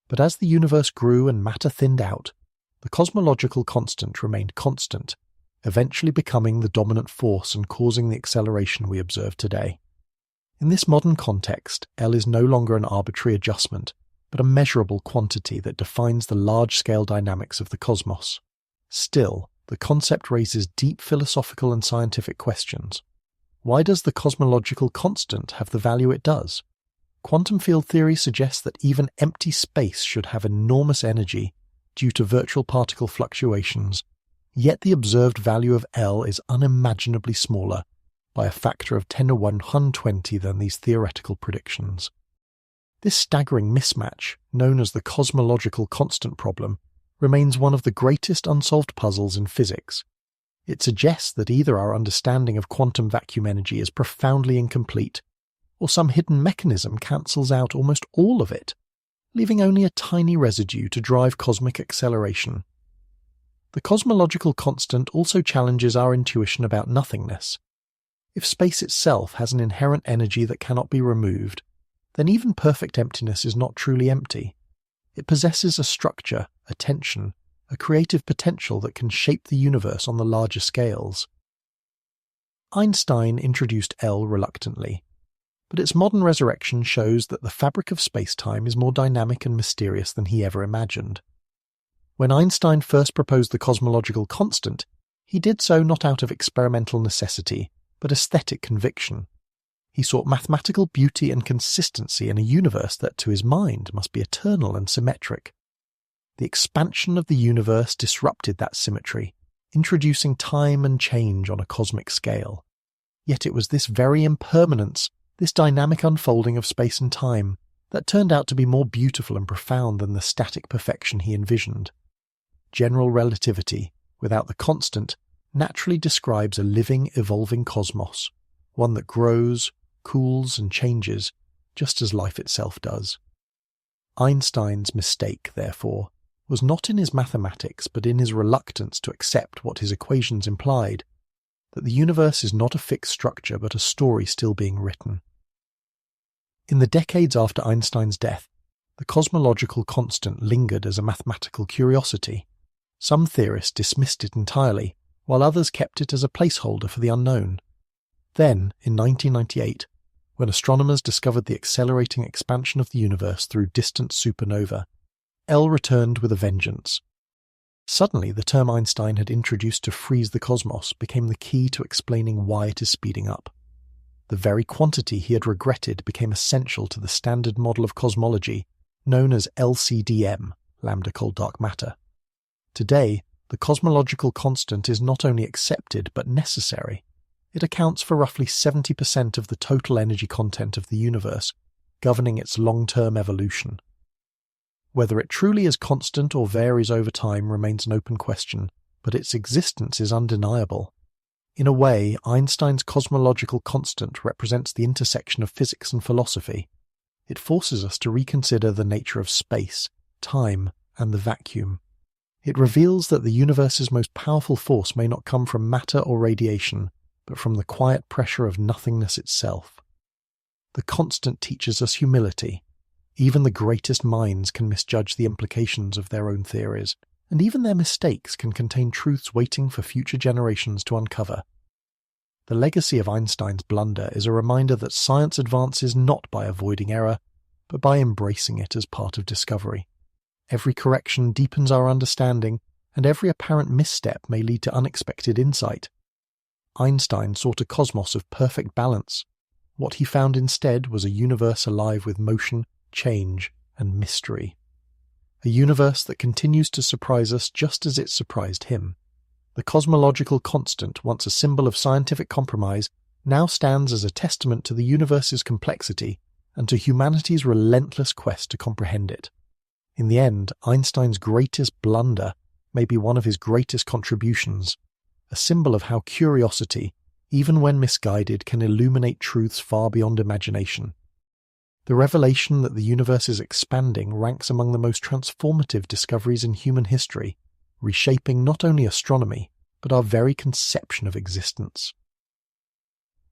But as the universe grew and matter thinned out, the cosmological constant remained constant, eventually becoming the dominant force and causing the acceleration we observe today. In this modern context, L is no longer an arbitrary adjustment, but a measurable quantity that defines the large-scale dynamics of the cosmos. Still, the concept raises deep philosophical and scientific questions. Why does the cosmological constant have the value it does? Quantum field theory suggests that even empty space should have enormous energy due to virtual particle fluctuations, yet the observed value of L is unimaginably smaller, by a factor of 10 to 120 than these theoretical predictions. This staggering mismatch, known as the cosmological constant problem, remains one of the greatest unsolved puzzles in physics. It suggests that either our understanding of quantum vacuum energy is profoundly incomplete, or some hidden mechanism cancels out almost all of it, leaving only a tiny residue to drive cosmic acceleration. The cosmological constant also challenges our intuition about nothingness. If space itself has an inherent energy that cannot be removed, then even perfect emptiness is not truly empty. It possesses a structure, a tension, a creative potential that can shape the universe on the larger scales. Einstein introduced L reluctantly, but its modern resurrection shows that the fabric of space-time is more dynamic and mysterious than he ever imagined. When Einstein first proposed the cosmological constant, he did so not out of experimental necessity, but aesthetic conviction. He sought mathematical beauty and consistency in a universe that, to his mind, must be eternal and symmetric. The expansion of the universe disrupted that symmetry, introducing time and change on a cosmic scale. Yet it was this very impermanence, this dynamic unfolding of space and time, that turned out to be more beautiful and profound than the static perfection he envisioned. General relativity, without the constant, naturally describes a living, evolving cosmos, one that grows, cools, and changes, just as life itself does. Einstein's mistake, therefore, was not in his mathematics but in his reluctance to accept what his equations implied, that the universe is not a fixed structure but a story still being written. In the decades after Einstein's death, the cosmological constant lingered as a mathematical curiosity. Some theorists dismissed it entirely, while others kept it as a placeholder for the unknown. Then, in 1998, when astronomers discovered the accelerating expansion of the universe through distant supernova, L returned with a vengeance. Suddenly, the term Einstein had introduced to freeze the cosmos became the key to explaining why it is speeding up. The very quantity he had regretted became essential to the standard model of cosmology, known as LCDM, lambda-cold dark matter. Today, the cosmological constant is not only accepted but necessary. It accounts for roughly 70% of the total energy content of the universe, governing its long-term evolution. Whether it truly is constant or varies over time remains an open question, but its existence is undeniable. In a way, Einstein's cosmological constant represents the intersection of physics and philosophy. It forces us to reconsider the nature of space, time, and the vacuum. It reveals that the universe's most powerful force may not come from matter or radiation, but from the quiet pressure of nothingness itself. The constant teaches us humility. Even the greatest minds can misjudge the implications of their own theories, and even their mistakes can contain truths waiting for future generations to uncover. The legacy of Einstein's blunder is a reminder that science advances not by avoiding error, but by embracing it as part of discovery. Every correction deepens our understanding, and every apparent misstep may lead to unexpected insight. Einstein sought a cosmos of perfect balance. What he found instead was a universe alive with motion, change, and mystery. A universe that continues to surprise us just as it surprised him. The cosmological constant, once a symbol of scientific compromise, now stands as a testament to the universe's complexity and to humanity's relentless quest to comprehend it. In the end, Einstein's greatest blunder may be one of his greatest contributions, a symbol of how curiosity, even when misguided, can illuminate truths far beyond imagination. The revelation that the universe is expanding ranks among the most transformative discoveries in human history, reshaping not only astronomy, but our very conception of existence.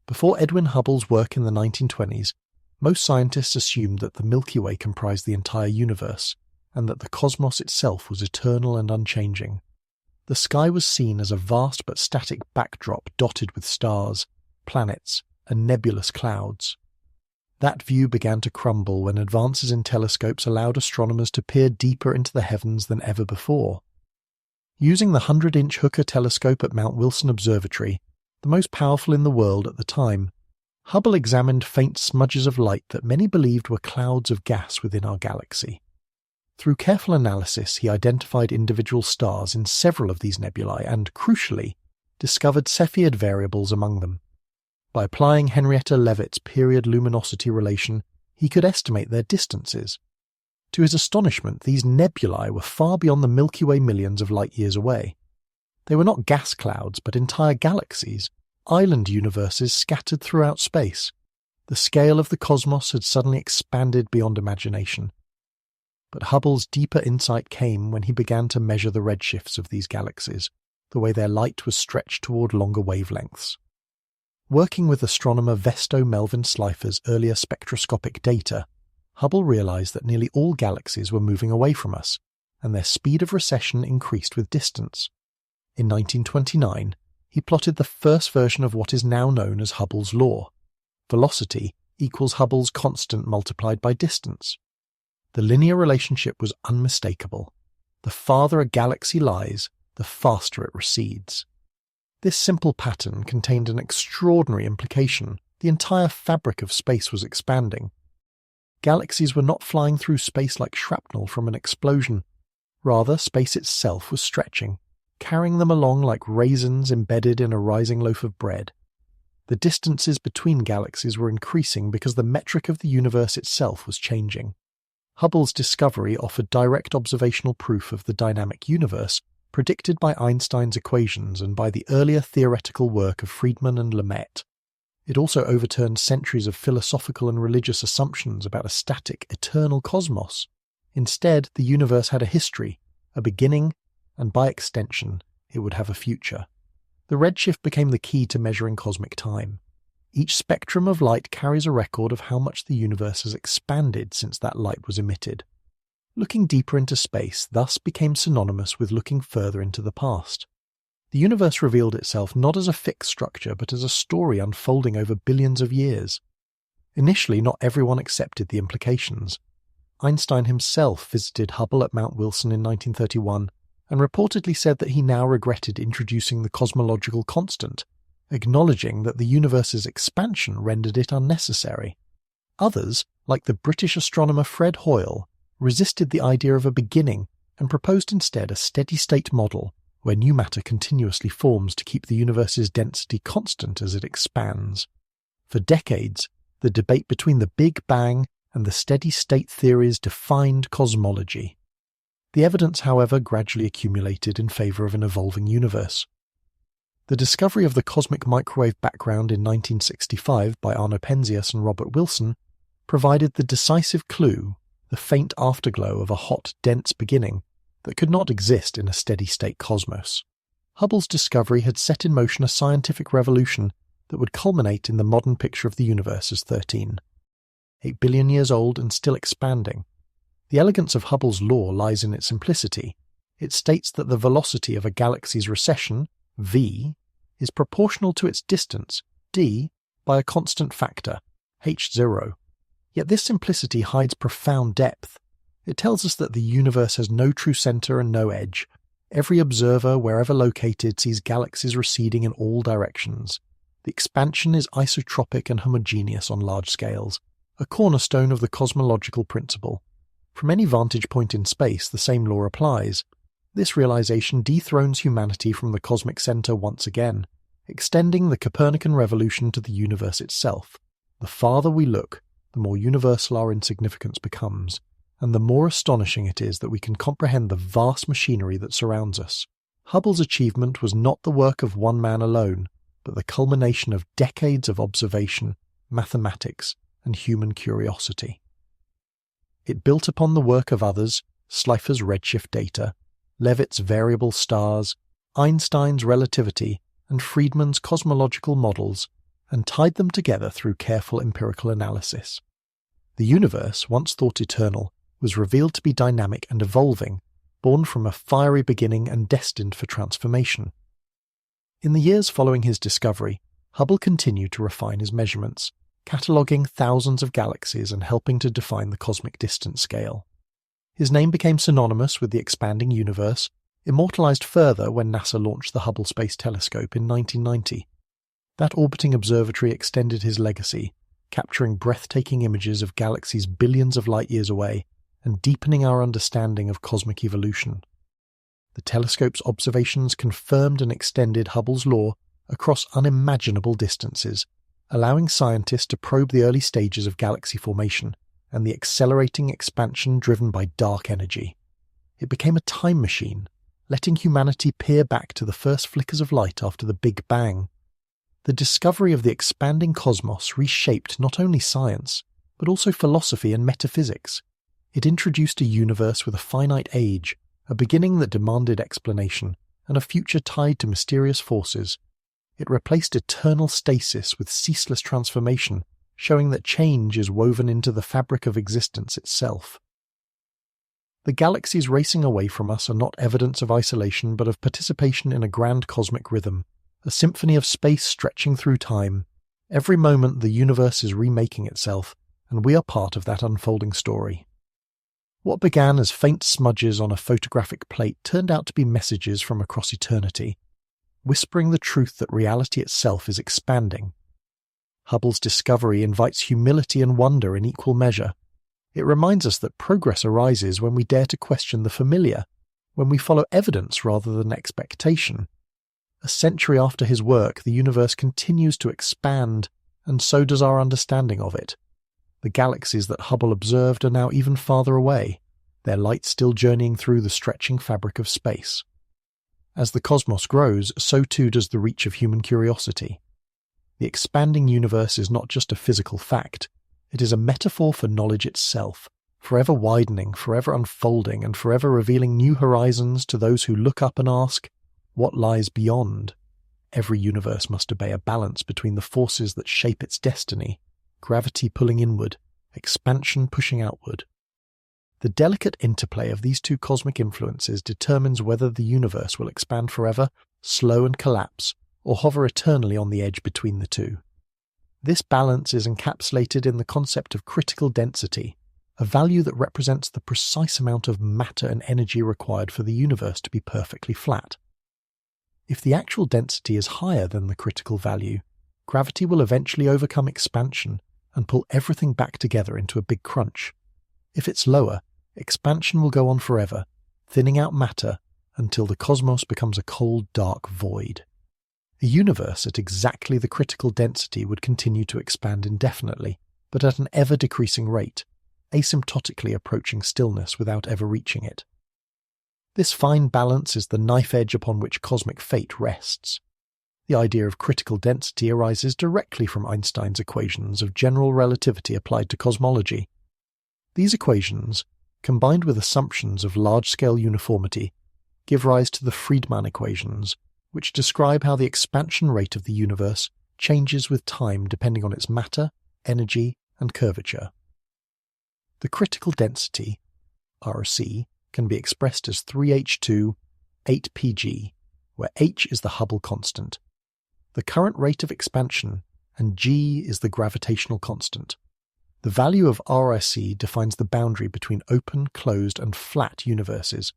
Before Edwin Hubble's work in the 1920s, most scientists assumed that the Milky Way comprised the entire universe, and that the cosmos itself was eternal and unchanging. The sky was seen as a vast but static backdrop dotted with stars, planets, and nebulous clouds. That view began to crumble when advances in telescopes allowed astronomers to peer deeper into the heavens than ever before. Using the 100-inch Hooker telescope at Mount Wilson Observatory, the most powerful in the world at the time, Hubble examined faint smudges of light that many believed were clouds of gas within our galaxy. Through careful analysis, he identified individual stars in several of these nebulae and, crucially, discovered Cepheid variables among them. By applying Henrietta Leavitt's period luminosity relation, he could estimate their distances. To his astonishment, these nebulae were far beyond the Milky Way millions of light-years away. They were not gas clouds, but entire galaxies, island universes scattered throughout space. The scale of the cosmos had suddenly expanded beyond imagination. But Hubble's deeper insight came when he began to measure the redshifts of these galaxies, the way their light was stretched toward longer wavelengths. Working with astronomer Vesto Melvin Slipher's earlier spectroscopic data, Hubble realized that nearly all galaxies were moving away from us, and their speed of recession increased with distance. In 1929, he plotted the first version of what is now known as Hubble's law. Velocity equals Hubble's constant multiplied by distance. The linear relationship was unmistakable. The farther a galaxy lies, the faster it recedes. This simple pattern contained an extraordinary implication. The entire fabric of space was expanding. Galaxies were not flying through space like shrapnel from an explosion. Rather, space itself was stretching, carrying them along like raisins embedded in a rising loaf of bread. The distances between galaxies were increasing because the metric of the universe itself was changing. Hubble's discovery offered direct observational proof of the dynamic universe, predicted by Einstein's equations and by the earlier theoretical work of Friedmann and Lamette. It also overturned centuries of philosophical and religious assumptions about a static, eternal cosmos. Instead, the universe had a history, a beginning, and by extension, it would have a future. The redshift became the key to measuring cosmic time. Each spectrum of light carries a record of how much the universe has expanded since that light was emitted. Looking deeper into space thus became synonymous with looking further into the past. The universe revealed itself not as a fixed structure but as a story unfolding over billions of years. Initially, not everyone accepted the implications. Einstein himself visited Hubble at Mount Wilson in 1931 and reportedly said that he now regretted introducing the cosmological constant, acknowledging that the universe's expansion rendered it unnecessary. Others, like the British astronomer Fred Hoyle, resisted the idea of a beginning and proposed instead a steady-state model where new matter continuously forms to keep the universe's density constant as it expands. For decades, the debate between the Big Bang and the steady-state theories defined cosmology. The evidence, however, gradually accumulated in favor of an evolving universe. The discovery of the cosmic microwave background in 1965 by Arno Penzias and Robert Wilson provided the decisive clue, the faint afterglow of a hot, dense beginning that could not exist in a steady-state cosmos. Hubble's discovery had set in motion a scientific revolution that would culminate in the modern picture of the universe as 13. 8 billion years old and still expanding. The elegance of Hubble's law lies in its simplicity. It states that the velocity of a galaxy's recession, v, is proportional to its distance, d, by a constant factor, h0. Yet this simplicity hides profound depth. It tells us that the universe has no true center and no edge, Every observer, wherever located, sees galaxies receding in all directions. The expansion is isotropic and homogeneous on large scales, a cornerstone of the cosmological principle. From any vantage point in space, the same law applies. This realization dethrones humanity from the cosmic center once again, extending the Copernican revolution to the universe itself. The farther we look, the more universal our insignificance becomes, and the more astonishing it is that we can comprehend the vast machinery that surrounds us. Hubble's achievement was not the work of one man alone, but the culmination of decades of observation, mathematics, and human curiosity. It built upon the work of others, Slipher's redshift data, Leavitt's variable stars, Einstein's relativity, and Friedman's cosmological models, and tied them together through careful empirical analysis. The universe, once thought eternal, was revealed to be dynamic and evolving, born from a fiery beginning and destined for transformation. In the years following his discovery, Hubble continued to refine his measurements, cataloguing thousands of galaxies and helping to define the cosmic distance scale. His name became synonymous with the expanding universe, immortalized further when NASA launched the Hubble Space Telescope in 1990. That orbiting observatory extended his legacy, capturing breathtaking images of galaxies billions of light-years away and deepening our understanding of cosmic evolution. The telescope's observations confirmed and extended Hubble's law across unimaginable distances, allowing scientists to probe the early stages of galaxy formation and the accelerating expansion driven by dark energy. It became a time machine, letting humanity peer back to the first flickers of light after the Big Bang. The discovery of the expanding cosmos reshaped not only science, but also philosophy and metaphysics. It introduced a universe with a finite age, a beginning that demanded explanation, and a future tied to mysterious forces. It replaced eternal stasis with ceaseless transformation, showing that change is woven into the fabric of existence itself. The galaxies racing away from us are not evidence of isolation but of participation in a grand cosmic rhythm, a symphony of space stretching through time. Every moment the universe is remaking itself, and we are part of that unfolding story. What began as faint smudges on a photographic plate turned out to be messages from across eternity, whispering the truth that reality itself is expanding. Hubble's discovery invites humility and wonder in equal measure. It reminds us that progress arises when we dare to question the familiar, when we follow evidence rather than expectation. A century after his work, the universe continues to expand, and so does our understanding of it. The galaxies that Hubble observed are now even farther away, their light still journeying through the stretching fabric of space. As the cosmos grows, so too does the reach of human curiosity. The expanding universe is not just a physical fact, it is a metaphor for knowledge itself, forever widening, forever unfolding, and forever revealing new horizons to those who look up and ask, what lies beyond? Every universe must obey a balance between the forces that shape its destiny, gravity pulling inward, expansion pushing outward. The delicate interplay of these two cosmic influences determines whether the universe will expand forever, slow and collapse, or hover eternally on the edge between the two. This balance is encapsulated in the concept of critical density, a value that represents the precise amount of matter and energy required for the universe to be perfectly flat. If the actual density is higher than the critical value, gravity will eventually overcome expansion and pull everything back together into a big crunch. If it's lower, expansion will go on forever, thinning out matter until the cosmos becomes a cold, dark void. A universe at exactly the critical density would continue to expand indefinitely, but at an ever-decreasing rate, asymptotically approaching stillness without ever reaching it. This fine balance is the knife edge upon which cosmic fate rests. The idea of critical density arises directly from Einstein's equations of general relativity applied to cosmology. These equations, combined with assumptions of large-scale uniformity, give rise to the Friedman equations, which describe how the expansion rate of the universe changes with time depending on its matter, energy, and curvature. The critical density, RC, can be expressed as 3h2, 8pg, where h is the Hubble constant, the current rate of expansion, and g is the gravitational constant. The value of RC defines the boundary between open, closed, and flat universes.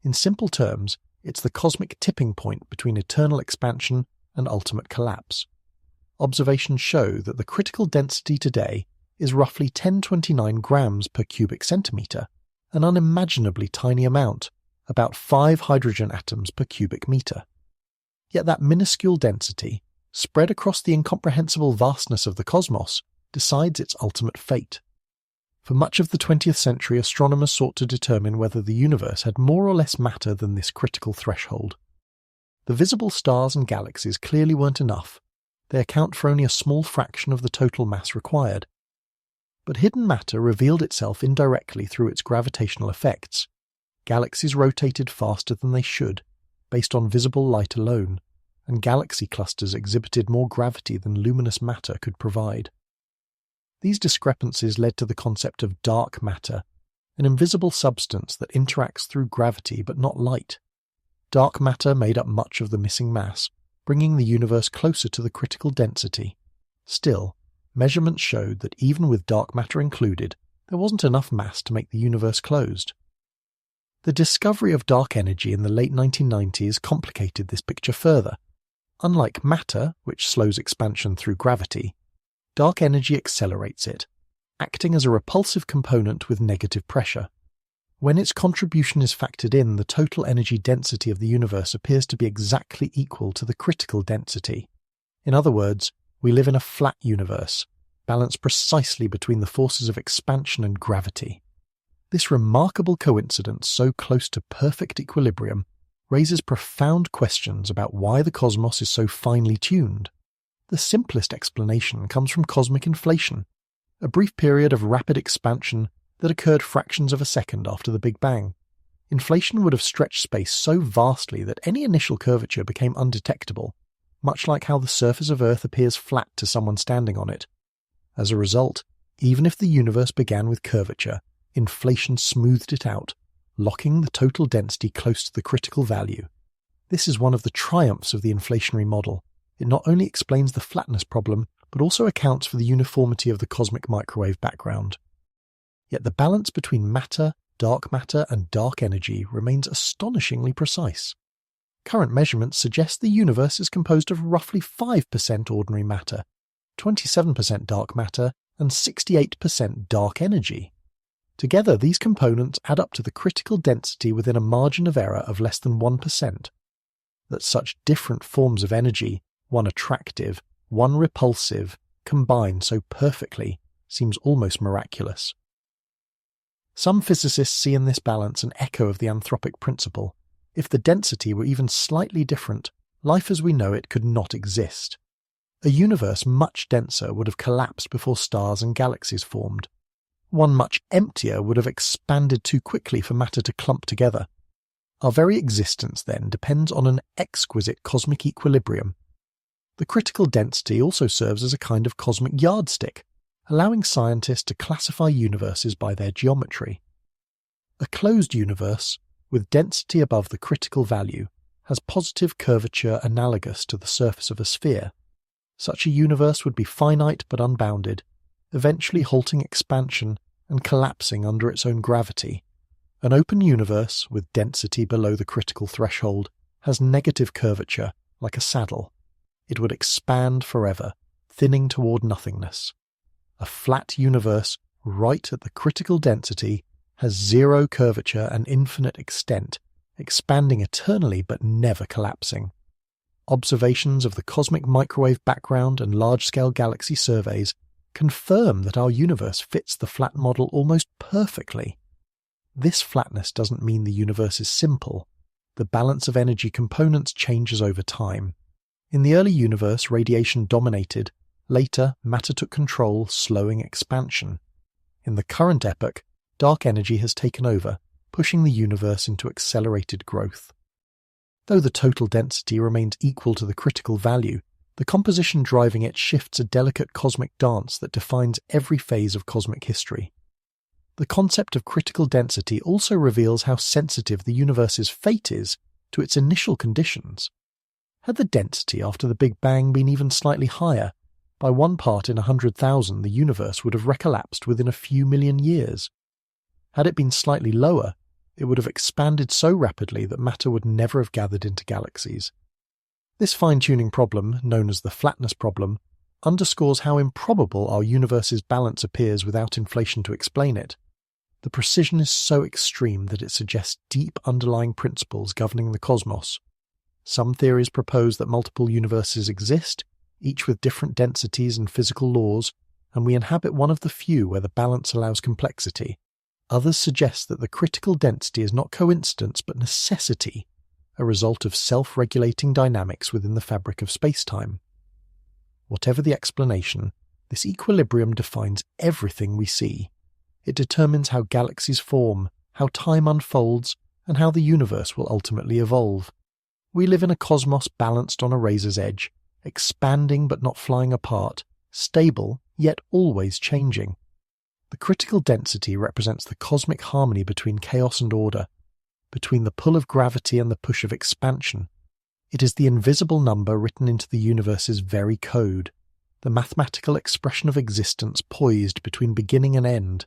In simple terms, It's the cosmic tipping point between eternal expansion and ultimate collapse. Observations show that the critical density today is roughly 1029 grams per cubic centimetre, an unimaginably tiny amount, about 5 hydrogen atoms per cubic metre. Yet that minuscule density, spread across the incomprehensible vastness of the cosmos, decides its ultimate fate. For much of the 20th century, astronomers sought to determine whether the universe had more or less matter than this critical threshold. The visible stars and galaxies clearly weren't enough. They account for only a small fraction of the total mass required. But hidden matter revealed itself indirectly through its gravitational effects. Galaxies rotated faster than they should, based on visible light alone, and galaxy clusters exhibited more gravity than luminous matter could provide. These discrepancies led to the concept of dark matter, an invisible substance that interacts through gravity but not light. Dark matter made up much of the missing mass, bringing the universe closer to the critical density. Still, measurements showed that even with dark matter included, there wasn't enough mass to make the universe closed. The discovery of dark energy in the late 1990s complicated this picture further. Unlike matter, which slows expansion through gravity, dark energy accelerates it, acting as a repulsive component with negative pressure. When its contribution is factored in, the total energy density of the universe appears to be exactly equal to the critical density. In other words, we live in a flat universe, balanced precisely between the forces of expansion and gravity. This remarkable coincidence, so close to perfect equilibrium, raises profound questions about why the cosmos is so finely tuned. The simplest explanation comes from cosmic inflation, a brief period of rapid expansion that occurred fractions of a second after the Big Bang. Inflation would have stretched space so vastly that any initial curvature became undetectable, much like how the surface of Earth appears flat to someone standing on it. As a result, even if the universe began with curvature, inflation smoothed it out, locking the total density close to the critical value. This is one of the triumphs of the inflationary model. It not only explains the flatness problem, but also accounts for the uniformity of the cosmic microwave background. Yet the balance between matter, and dark energy remains astonishingly precise. Current measurements suggest the universe is composed of roughly 5% ordinary matter, 27% dark matter, and 68% dark energy. Together, these components add up to the critical density within a margin of error of less than 1%. That such different forms of energy, one attractive, one repulsive, combine so perfectly seems almost miraculous. Some physicists see in this balance an echo of the anthropic principle. If the density were even slightly different, life as we know it could not exist. A universe much denser would have collapsed before stars and galaxies formed. One much emptier would have expanded too quickly for matter to clump together. Our very existence, then, depends on an exquisite cosmic equilibrium. The critical density also serves as a kind of cosmic yardstick, allowing scientists to classify universes by their geometry. A closed universe, with density above the critical value, has positive curvature analogous to the surface of a sphere. Such a universe would be finite but unbounded, eventually halting expansion and collapsing under its own gravity. An open universe, with density below the critical threshold, has negative curvature, like a saddle. It would expand forever, thinning toward nothingness. A flat universe, right at the critical density, has zero curvature and infinite extent, expanding eternally but never collapsing. Observations of the cosmic microwave background and large-scale galaxy surveys confirm that our universe fits the flat model almost perfectly. This flatness doesn't mean the universe is simple. The balance of energy components changes over time. In the early universe, radiation dominated. Later, matter took control, slowing expansion. In the current epoch, dark energy has taken over, pushing the universe into accelerated growth. Though the total density remains equal to the critical value, the composition driving it shifts a delicate cosmic dance that defines every phase of cosmic history. The concept of critical density also reveals how sensitive the universe's fate is to its initial conditions. Had the density after the Big Bang been even slightly higher, by 1 part in 100,000 the universe would have recollapsed within a few million years. Had it been slightly lower, it would have expanded so rapidly that matter would never have gathered into galaxies. This fine-tuning problem, known as the flatness problem, underscores how improbable our universe's balance appears without inflation to explain it. The precision is so extreme that it suggests deep underlying principles governing the cosmos. Some theories propose that multiple universes exist, each with different densities and physical laws, and we inhabit one of the few where the balance allows complexity. Others suggest that the critical density is not coincidence but necessity, a result of self-regulating dynamics within the fabric of space-time. Whatever the explanation, this equilibrium defines everything we see. It determines how galaxies form, how time unfolds, and how the universe will ultimately evolve. We live in a cosmos balanced on a razor's edge, expanding but not flying apart, stable yet always changing. The critical density represents the cosmic harmony between chaos and order, between the pull of gravity and the push of expansion. It is the invisible number written into the universe's very code, the mathematical expression of existence poised between beginning and end.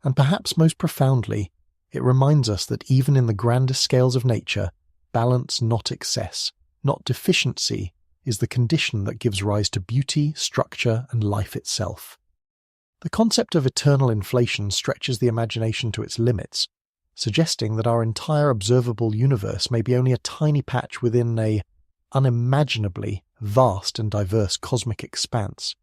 And perhaps most profoundly, it reminds us that even in the grandest scales of nature, balance, not excess, not deficiency, is the condition that gives rise to beauty, structure, and life itself. The concept of eternal inflation stretches the imagination to its limits, suggesting that our entire observable universe may be only a tiny patch within a unimaginably vast and diverse cosmic expanse.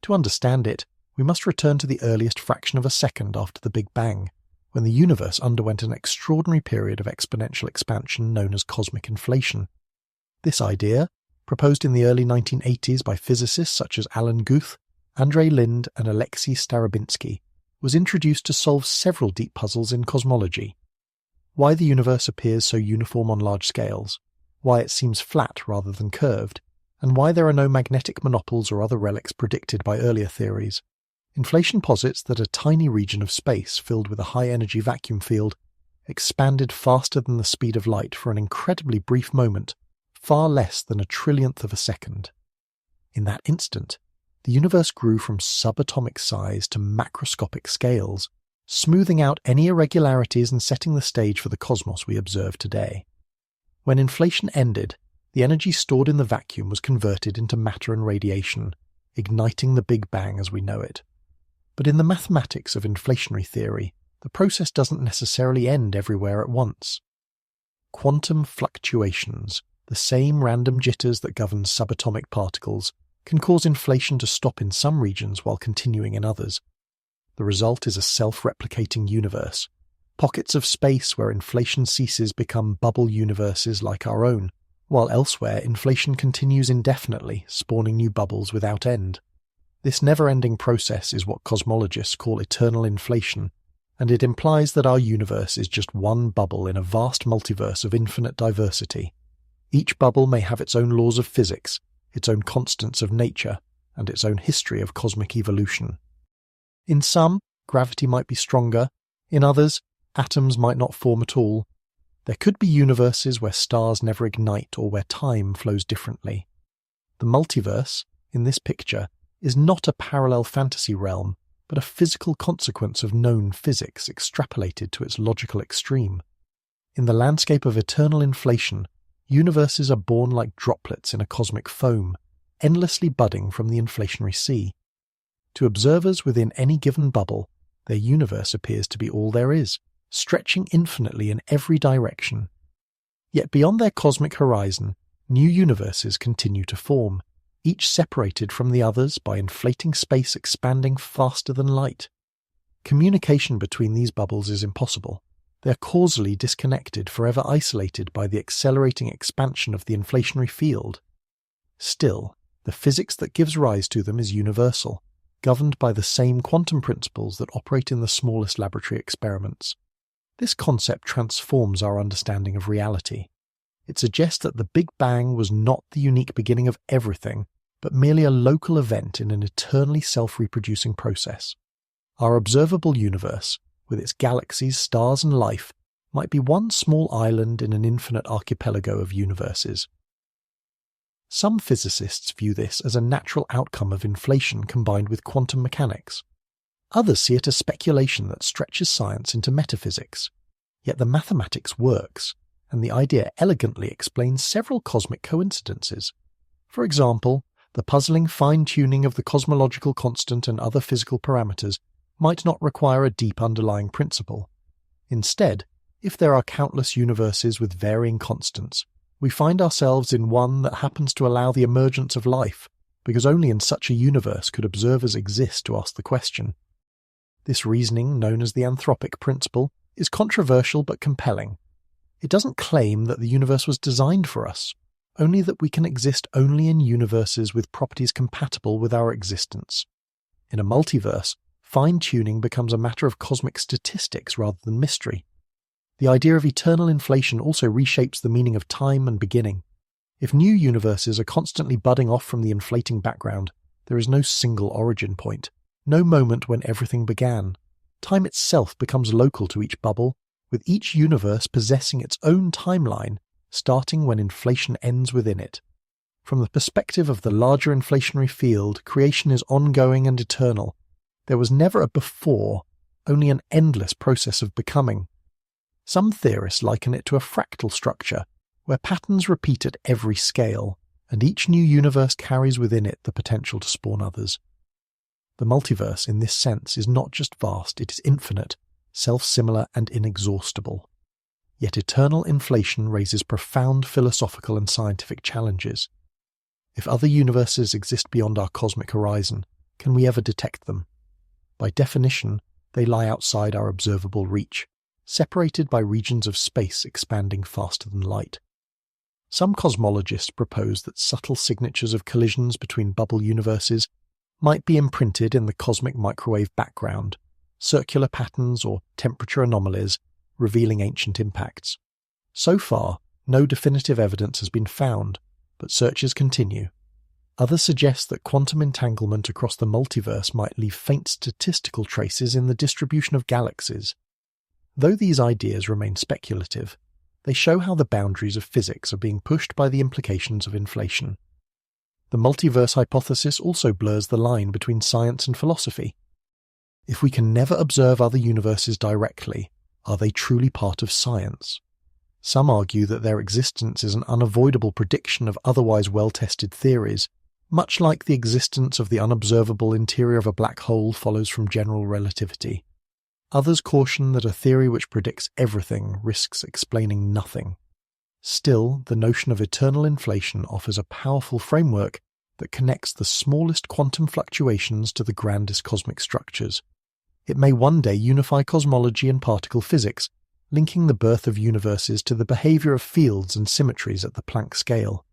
To understand it, we must return to the earliest fraction of a second after the Big Bang, when the universe underwent an extraordinary period of exponential expansion known as cosmic inflation. This idea, proposed in the early 1980s by physicists such as Alan Guth, Andrei Lind and Alexei Starobinsky, was introduced to solve several deep puzzles in cosmology. Why the universe appears so uniform on large scales, why it seems flat rather than curved, and why there are no magnetic monopoles or other relics predicted by earlier theories. Inflation posits that a tiny region of space filled with a high-energy vacuum field expanded faster than the speed of light for an incredibly brief moment, far less than a trillionth of a second. In that instant, the universe grew from subatomic size to macroscopic scales, smoothing out any irregularities and setting the stage for the cosmos we observe today. When inflation ended, the energy stored in the vacuum was converted into matter and radiation, igniting the Big Bang as we know it. But in the mathematics of inflationary theory, the process doesn't necessarily end everywhere at once. Quantum fluctuations, the same random jitters that govern subatomic particles, can cause inflation to stop in some regions while continuing in others. The result is a self-replicating universe. Pockets of space where inflation ceases become bubble universes like our own, while elsewhere inflation continues indefinitely, spawning new bubbles without end. This never-ending process is what cosmologists call eternal inflation, and it implies that our universe is just one bubble in a vast multiverse of infinite diversity. Each bubble may have its own laws of physics, its own constants of nature, and its own history of cosmic evolution. In some, gravity might be stronger. In others, atoms might not form at all. There could be universes where stars never ignite or where time flows differently. The multiverse, in this picture, is not a parallel fantasy realm, but a physical consequence of known physics extrapolated to its logical extreme. In the landscape of eternal inflation, universes are born like droplets in a cosmic foam, endlessly budding from the inflationary sea. To observers within any given bubble, their universe appears to be all there is, stretching infinitely in every direction. Yet beyond their cosmic horizon, new universes continue to form, each separated from the others by inflating space expanding faster than light. Communication between these bubbles is impossible. They are causally disconnected, forever isolated by the accelerating expansion of the inflationary field. Still, the physics that gives rise to them is universal, governed by the same quantum principles that operate in the smallest laboratory experiments. This concept transforms our understanding of reality. It suggests that the Big Bang was not the unique beginning of everything, but merely a local event in an eternally self-reproducing process. Our observable universe, with its galaxies, stars and life, might be one small island in an infinite archipelago of universes. Some physicists view this as a natural outcome of inflation combined with quantum mechanics. Others see it as speculation that stretches science into metaphysics. Yet the mathematics works, and the idea elegantly explains several cosmic coincidences. For example, the puzzling fine-tuning of the cosmological constant and other physical parameters might not require a deep underlying principle. Instead, if there are countless universes with varying constants, we find ourselves in one that happens to allow the emergence of life, because only in such a universe could observers exist to ask the question. This reasoning, known as the anthropic principle, is controversial but compelling. It doesn't claim that the universe was designed for us, only that we can exist only in universes with properties compatible with our existence. In a multiverse, fine-tuning becomes a matter of cosmic statistics rather than mystery. The idea of eternal inflation also reshapes the meaning of time and beginning. If new universes are constantly budding off from the inflating background, there is no single origin point, no moment when everything began. Time itself becomes local to each bubble, with each universe possessing its own timeline, starting when inflation ends within it. From the perspective of the larger inflationary field, creation is ongoing and eternal. There was never a before, only an endless process of becoming. Some theorists liken it to a fractal structure, where patterns repeat at every scale, and each new universe carries within it the potential to spawn others. The multiverse, in this sense, is not just vast, it is infinite, self-similar and inexhaustible. Yet eternal inflation raises profound philosophical and scientific challenges. If other universes exist beyond our cosmic horizon, can we ever detect them? By definition, they lie outside our observable reach, separated by regions of space expanding faster than light. Some cosmologists propose that subtle signatures of collisions between bubble universes might be imprinted in the cosmic microwave background, circular patterns or temperature anomalies revealing ancient impacts. So far, no definitive evidence has been found, but searches continue. Others suggest that quantum entanglement across the multiverse might leave faint statistical traces in the distribution of galaxies. Though these ideas remain speculative, they show how the boundaries of physics are being pushed by the implications of inflation. The multiverse hypothesis also blurs the line between science and philosophy. If we can never observe other universes directly, are they truly part of science? Some argue that their existence is an unavoidable prediction of otherwise well-tested theories, much like the existence of the unobservable interior of a black hole follows from general relativity. Others caution that a theory which predicts everything risks explaining nothing. Still, the notion of eternal inflation offers a powerful framework that connects the smallest quantum fluctuations to the grandest cosmic structures. It may one day unify cosmology and particle physics, linking the birth of universes to the behavior of fields and symmetries at the Planck scale.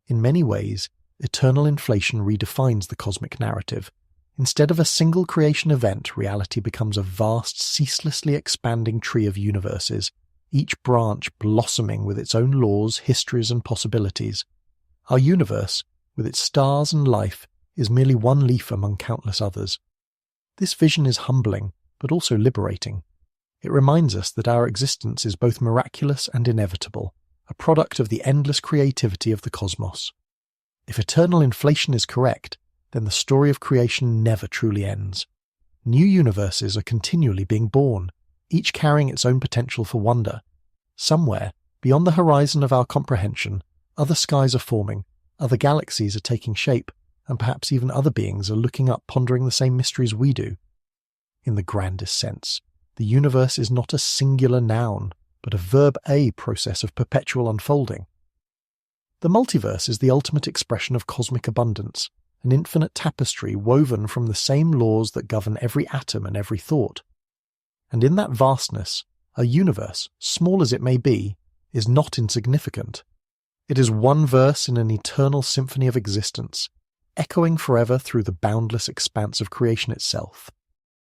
In many ways, eternal inflation redefines the cosmic narrative. Instead of a single creation event, reality becomes a vast, ceaselessly expanding tree of universes, each branch blossoming with its own laws, histories, and possibilities. Our universe, with its stars and life, is merely one leaf among countless others. This vision is humbling, but also liberating. It reminds us that our existence is both miraculous and inevitable, a product of the endless creativity of the cosmos. If eternal inflation is correct, then the story of creation never truly ends. New universes are continually being born, each carrying its own potential for wonder. Somewhere, beyond the horizon of our comprehension, other skies are forming, other galaxies are taking shape, and perhaps even other beings are looking up pondering the same mysteries we do. In the grandest sense, the universe is not a singular noun, but a verb A process of perpetual unfolding. The multiverse is the ultimate expression of cosmic abundance, an infinite tapestry woven from the same laws that govern every atom and every thought. And in that vastness, a universe, small as it may be, is not insignificant. It is one verse in an eternal symphony of existence, echoing forever through the boundless expanse of creation itself.